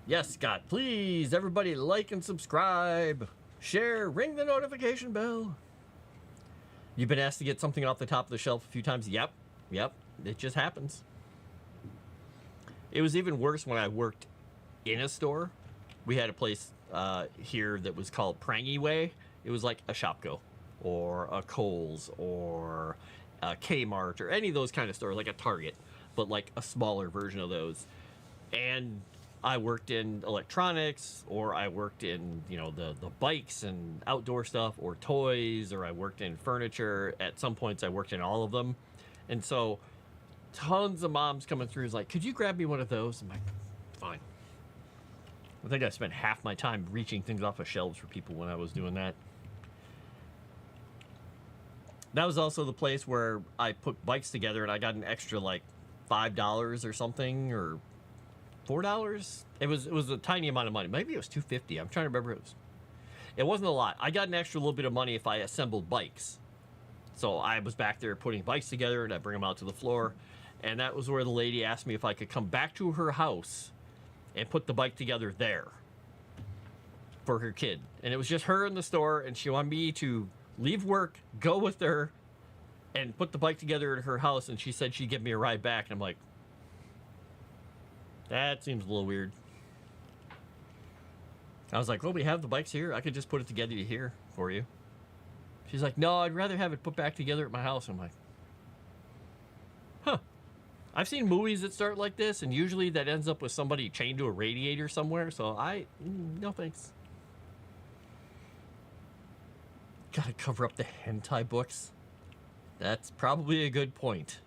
Yes, Scott, please, everybody like and subscribe. Share, ring the notification bell. You've been asked to get something off the top of the shelf a few times. Yep, it just happens. It was even worse when I worked in a store. We had a place here that was called Prangy Way. It was like a Shopko or a Kohl's or a Kmart or any of those kind of stores, like a Target, but like a smaller version of those. And I worked in electronics, or I worked in, the bikes and outdoor stuff, or toys, or I worked in furniture. At some points, I worked in all of them. And so tons of moms coming through is like, could you grab me one of those? I'm like, fine. I think I spent half my time reaching things off of shelves for people when I was doing that. That was also the place where I put bikes together and I got an extra like $5 or something, or $4. It was a tiny amount of money. Maybe it was $2.50. I'm trying to remember. It wasn't a lot. I got an extra little bit of money if I assembled bikes. So I was back there putting bikes together and I bring them out to the floor. And that was where the lady asked me if I could come back to her house and put the bike together there for her kid. And it was just her in the store, and she wanted me to leave work, go with her, and put the bike together at her house. And she said she'd give me a ride back. And I'm like, that seems a little weird. I was like, well, we have the bikes here. I could just put it together here for you. She's like, no, I'd rather have it put back together at my house. I'm like, huh. I've seen movies that start like this, and usually that ends up with somebody chained to a radiator somewhere. So no thanks. Gotta cover up the hentai books. That's probably a good point.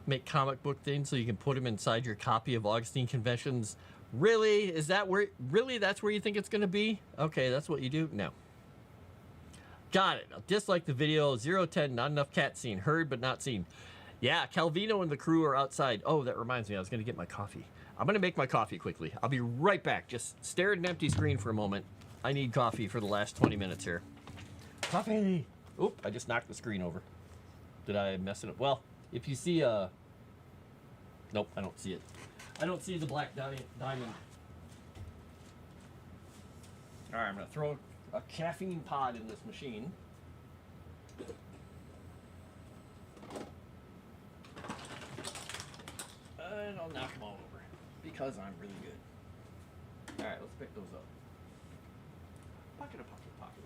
Make comic book things so you can put them inside your copy of Augustine Confessions. Really? Is that where? Really? That's where you think it's going to be? Okay, that's what you do? No. Got it. Dislike the video. 010, not enough cat scene. Heard but not seen. Yeah, Calvino and the crew are outside. Oh, that reminds me. I was going to get my coffee. I'm going to make my coffee quickly. I'll be right back. Just stare at an empty screen for a moment. I need coffee for the last 20 minutes here. Coffee! Oop, I just knocked the screen over. Did I mess it up? Well, if you see nope, I don't see it. I don't see the black diamond. All right, I'm going to throw a caffeine pod in this machine. And I'll knock them all over. Be because I'm really good. All right, let's pick those up. Pocket, pocket, pocket.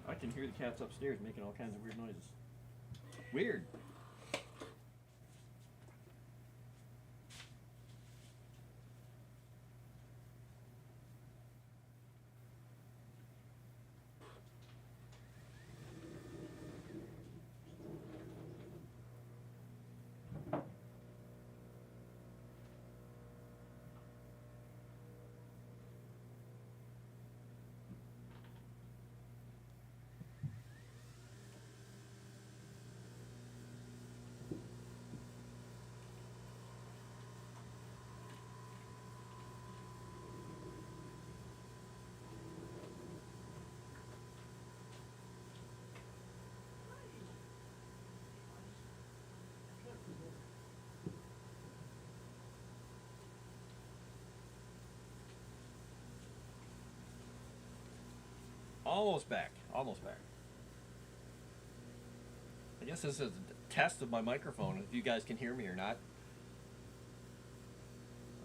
I can hear the cats upstairs making all kinds of weird noises. Weird. Almost back. Almost back. I guess this is a test of my microphone, if you guys can hear me or not.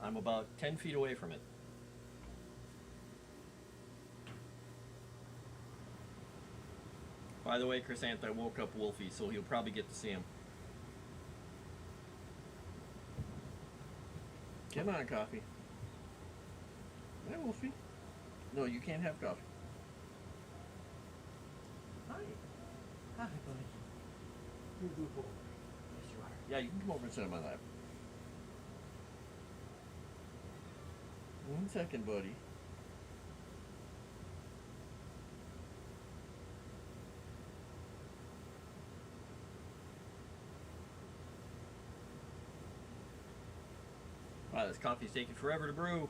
I'm about 10 feet away from it. By the way, Chrysanthi woke up Wolfie, so he'll probably get to see him. Come on, coffee. Hi, Wolfie. No, you can't have coffee. Hi. Hi, buddy. You're a good boy. Yes, you are. Yeah, you can come over and sit on my lap. 1 second, buddy. Wow, this coffee's taking forever to brew.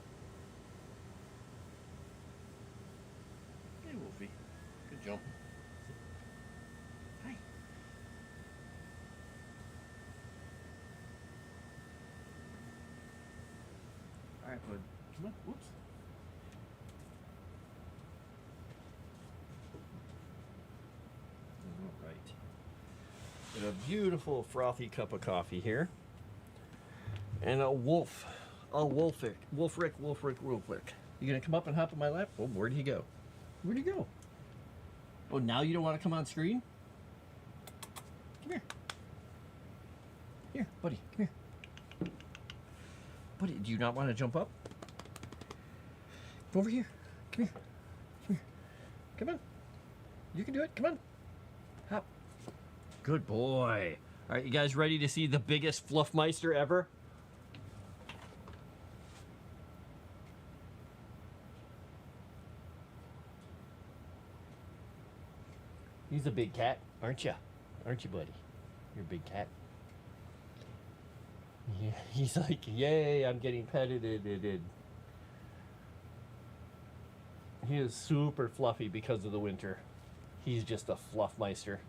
Hey, Wolfie. Good jump. Hi. All right, bud. Come on. Whoops. All right. Got a beautiful frothy cup of coffee here. And a Wolfric. You gonna come up and hop on my lap? Oh, where'd he go? Where'd he go? Oh, now you don't want to come on screen? Come here. Here, buddy, come here. Buddy, do you not want to jump up? Come over here. Come here. Come here. Come on. You can do it. Come on. Hop. Good boy. All right, you guys ready to see the biggest Fluffmeister ever? He's a big cat, aren't you? Aren't you, buddy? You're a big cat. Yeah, he's like, yay, I'm getting petted. He is super fluffy because of the winter. He's just a Fluffmeister.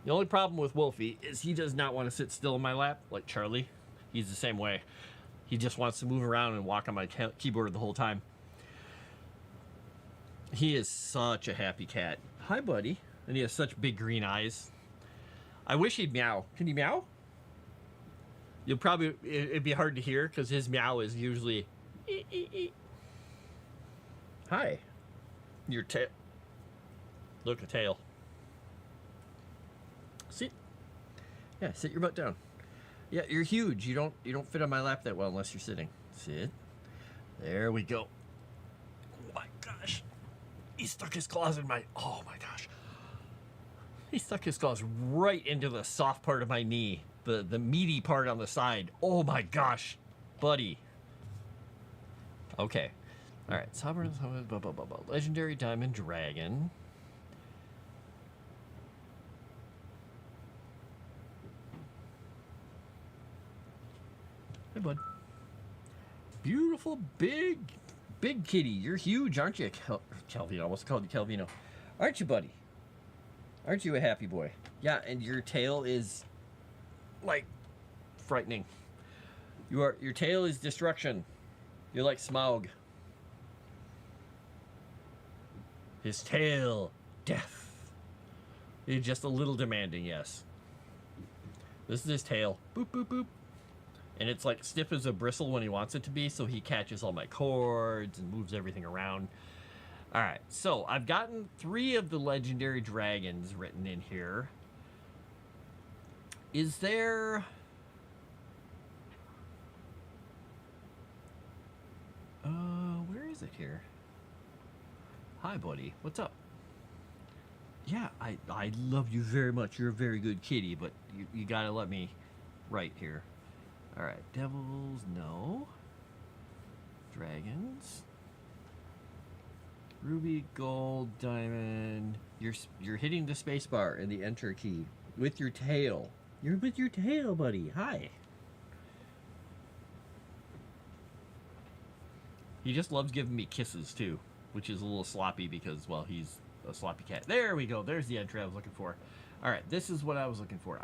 The only problem with Wolfie is he does not want to sit still in my lap like Charlie. He's the same way. He just wants to move around and walk on my keyboard the whole time. He is such a happy cat. Hi, buddy. And he has such big green eyes. I wish he'd meow. Can he meow? It'd be hard to hear because his meow is usually ee, ee, ee. Hi. Your tail. Look, a tail. Sit. Yeah, sit your butt down. Yeah, you're huge. You don't fit on my lap that well unless you're sitting. Sit. There we go. Oh my gosh. He stuck his claws in my... Oh my gosh. He stuck his claws right into the soft part of my knee. The meaty part on the side. Oh my gosh. Buddy. Okay. Alright. Legendary Diamond Dragon. Hey, bud. Beautiful, big kitty. You're huge, aren't you, Calvino? I almost called you Calvino. Aren't you, buddy? Aren't you a happy boy? Yeah, and your tail is, like, frightening. Your tail is destruction. You're like Smaug. His tail, death. He's just a little demanding, yes. This is his tail. Boop, boop, boop. And it's like stiff as a bristle when he wants it to be, so he catches all my cords and moves everything around. All right, so I've gotten 3 of the legendary dragons written in here. Is there... where is it here? Hi, buddy. What's up? Yeah, I love you very much. You're a very good kitty, but you gotta let me write here. All right, devils, no. Dragons. Ruby, gold, diamond. You're hitting the space bar and the enter key with your tail. You're with your tail, buddy. Hi. He just loves giving me kisses too, which is a little sloppy because, well, he's a sloppy cat. There we go. There's the entry I was looking for. All right, this is what I was looking for.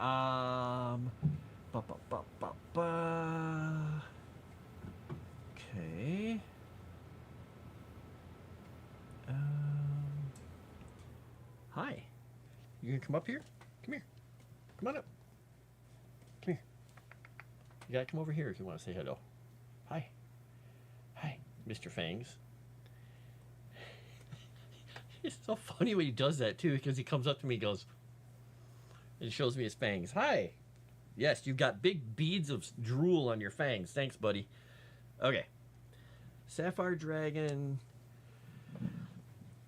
Okay. Hi. You gonna come up here? Come here. Come on up. Come here. You gotta come over here if you want to say hello. Hi. Hi, Mr. Fangs. It's so funny when he does that too, because he comes up to me and goes, and shows me his fangs. Hi. Yes, you've got big beads of drool on your fangs. Thanks, buddy. Okay. Sapphire Dragon.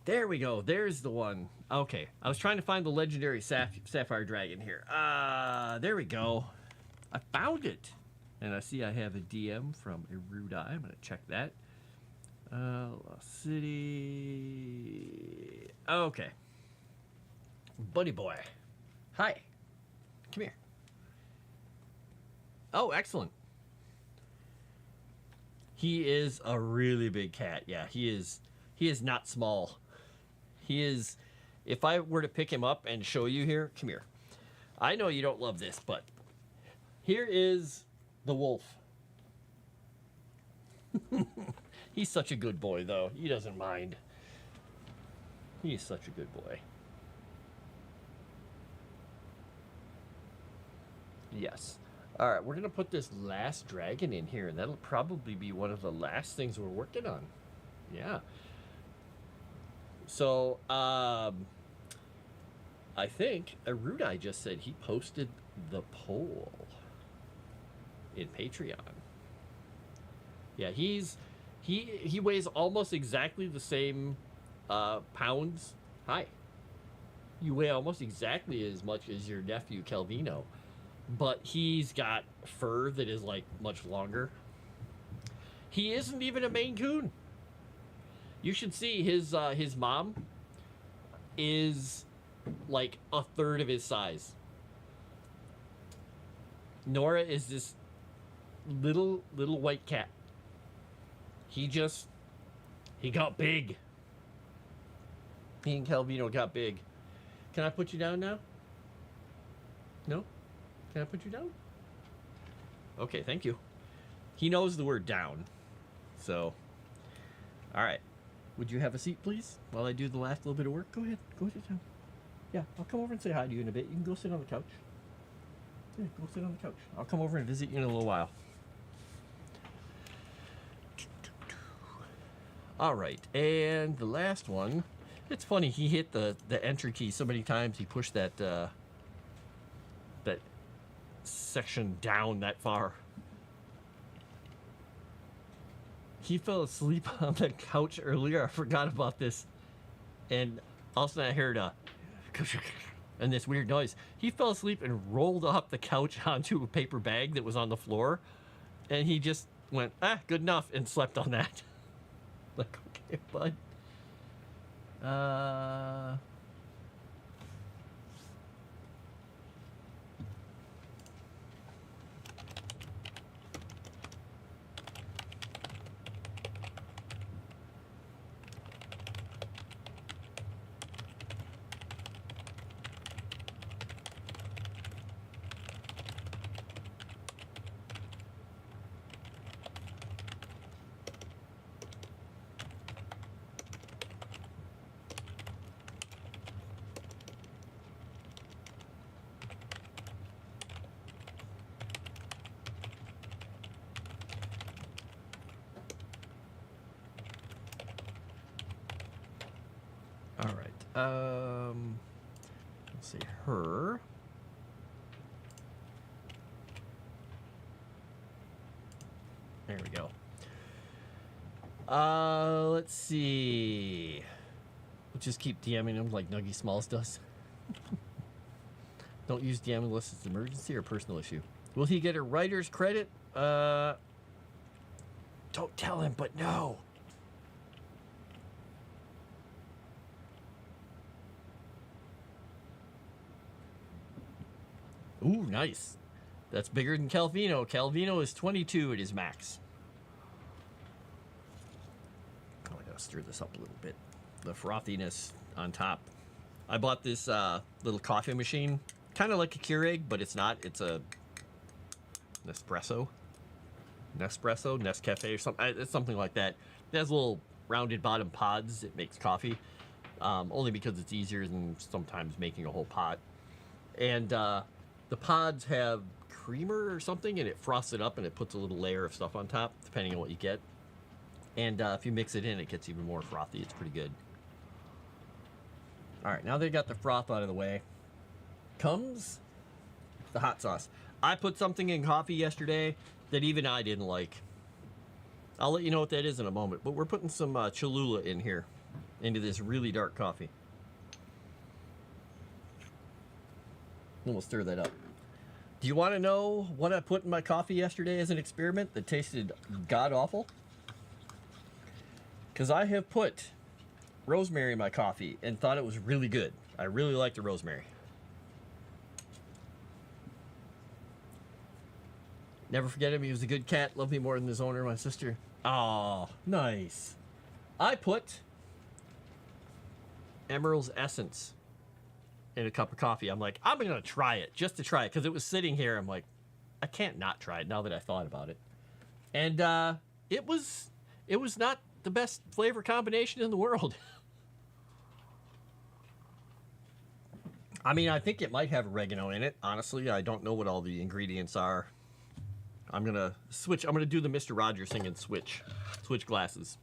There we go. There's the one. Okay. I was trying to find the legendary Sapphire Dragon here. There we go. I found it. And I see I have a DM from Erudi. I'm going to check that. Lost City. Okay. Buddy boy. Hi. Come here. Oh, excellent. He is a really big cat. Yeah, he is not small. He is, if I were to pick him up and show you here, come here. I know you don't love this, but here is the wolf. He's such a good boy, though. He doesn't mind. He's such a good boy. Yes. All right, we're going to put this last dragon in here, and that'll probably be one of the last things we're working on. Yeah. So, I think Erudi just said he posted the poll in Patreon. Yeah, he weighs almost exactly the same pounds. Hi. You weigh almost exactly as much as your nephew Calvino, but he's got fur that is like much longer. He isn't even a Maine Coon. You should see his mom is like a third of his size. Nora is this little white cat. He got big. He and Calvino got big. Can I put you down now? No? Can I put you down? Okay, thank you. He knows the word down. So, all right. Would you have a seat, please, while I do the last little bit of work? Go ahead. Go sit down. Yeah, I'll come over and say hi to you in a bit. You can go sit on the couch. Yeah, go sit on the couch. I'll come over and visit you in a little while. All right, and the last one. It's funny, he hit the enter key so many times he pushed that that section down that far. He fell asleep on the couch earlier. I forgot about this. And all of a sudden I heard and this weird noise. He fell asleep and rolled up the couch onto a paper bag that was on the floor. And he just went, good enough, and slept on that. Like, okay, bud. let's see, her. There we go. Let's see. We'll just keep DMing him like Nuggy Smalls does. Don't use DM unless it's an emergency or personal issue. Will he get a writer's credit? Don't tell him, but no. Ooh, nice. That's bigger than Calvino. Calvino is 22 at his max. Oh, I gotta stir this up a little bit. The frothiness on top. I bought this little coffee machine. Kind of like a Keurig, but it's not. It's a Nespresso, Nescafe, or something. It's something like that. It has little rounded bottom pods. It makes coffee, only because it's easier than sometimes making a whole pot. And the pods have creamer or something, and it frosts it up, and it puts a little layer of stuff on top, depending on what you get. And if you mix it in, it gets even more frothy. It's pretty good. All right, now they got the froth out of the way. Comes the hot sauce. I put something in coffee yesterday that even I didn't like. I'll let you know what that is in a moment, but we're putting some Cholula in here, into this really dark coffee. And we'll stir that up. Do you want to know what I put in my coffee yesterday as an experiment that tasted god-awful? Because I have put rosemary in my coffee and thought it was really good. I really like the rosemary. Never forget him. He was a good cat. Loved me more than his owner, my sister. Oh, nice. I put Emerald's Essence in a cup of coffee. I'm like, I'm going to try it just to try it because it was sitting here. I'm like, I can't not try it now that I thought about it. And it was not the best flavor combination in the world. I mean, I think it might have oregano in it. Honestly, I don't know what all the ingredients are. I'm gonna switch. I'm gonna do the Mr. Rogers thing and switch glasses.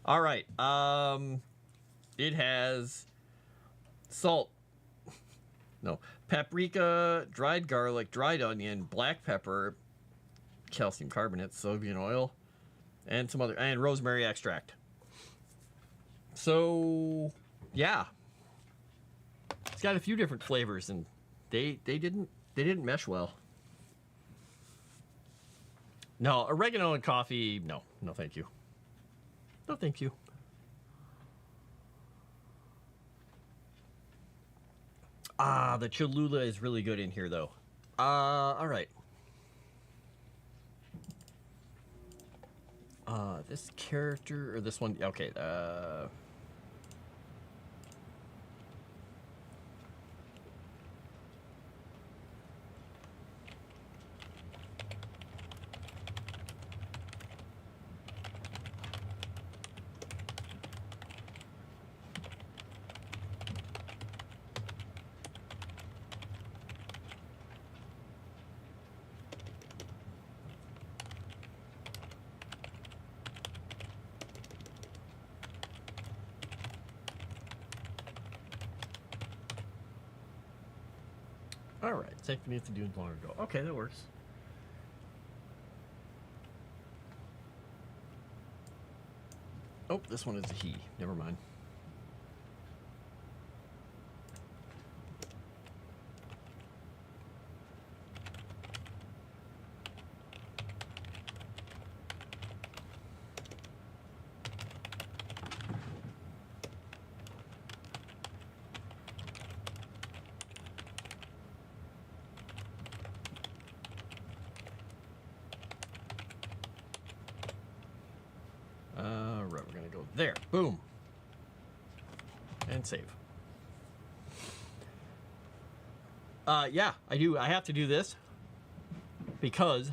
All right. It has salt, no, paprika, dried garlic, dried onion, black pepper, calcium carbonate, soybean oil, and some other, and rosemary extract. So, yeah, it's got a few different flavors, and they didn't mesh well. No, oregano and coffee, no thank you. No thank you. Ah, the Cholula is really good in here, though. All right. This character, or this one, okay, all right, same for me to do long ago. Okay, that works. Oh, this one is a he. Never mind. Right, we're gonna go there. Boom. And save. Yeah, I do. I have to do this because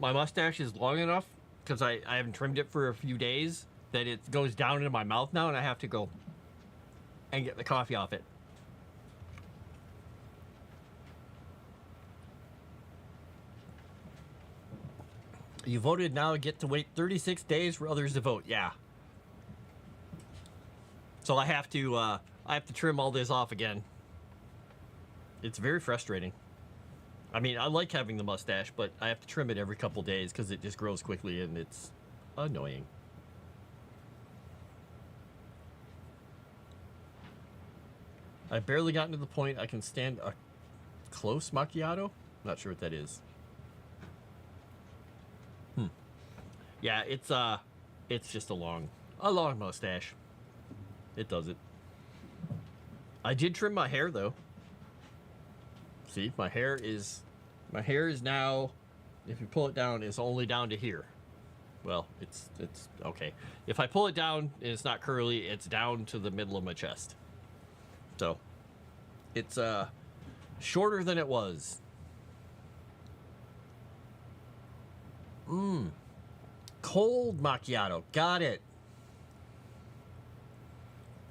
my mustache is long enough, because I haven't trimmed it for a few days, that it goes down into my mouth now, and I have to go and get the coffee off it. You voted, now get to wait 36 days for others to vote. Yeah. So I have to trim all this off again. It's very frustrating. I mean, I like having the mustache, but I have to trim it every couple days because it just grows quickly and it's annoying. I've barely gotten to the point I can stand a close macchiato. Not sure what that is. Yeah, it's just a long mustache. It does it. I did trim my hair though. See, my hair is now, if you pull it down, it's only down to here. Well, it's okay. If I pull it down and it's not curly, it's down to the middle of my chest. So, it's shorter than it was. Cold macchiato. Got it.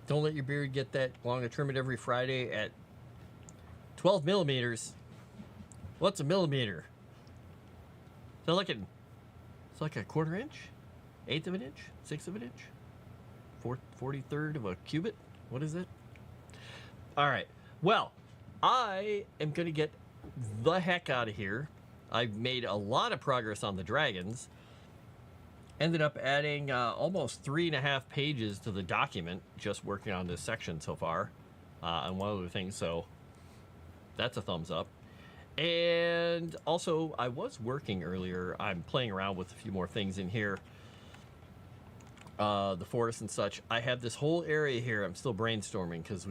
Don't let your beard get that long. I trim it every Friday at 12 millimeters. What's a millimeter? So it's like a quarter inch, eighth of an inch, sixth of an inch, 43rd of a cubit. What is it? All right. Well, I am going to get the heck out of here. I've made a lot of progress on the dragons. Ended up adding almost 3.5 pages to the document just working on this section so far. And one other thing, so that's a thumbs up. And also, I was working earlier. I'm playing around with a few more things in here. The forest and such. I have this whole area here. I'm still brainstorming because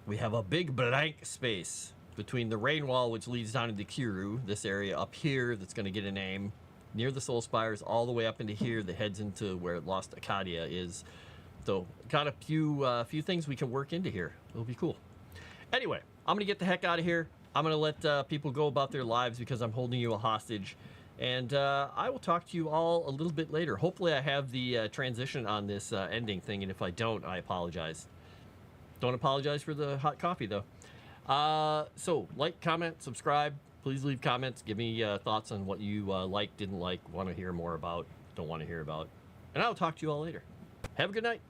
we have a big blank space between the rain wall, which leads down into Kiru, this area up here that's going to get a name, near the Soul Spires, all the way up into here that heads into where Lost Acadia is. So, got a few things we can work into here. It'll be cool. Anyway, I'm going to get the heck out of here. I'm going to let people go about their lives because I'm holding you a hostage. And I will talk to you all a little bit later. Hopefully I have the transition on this ending thing, and if I don't, I apologize. Don't apologize for the hot coffee, though. So, like, comment, subscribe. Please leave comments. Give me thoughts on what you like, didn't like, want to hear more about, don't want to hear about. And I'll talk to you all later. Have a good night.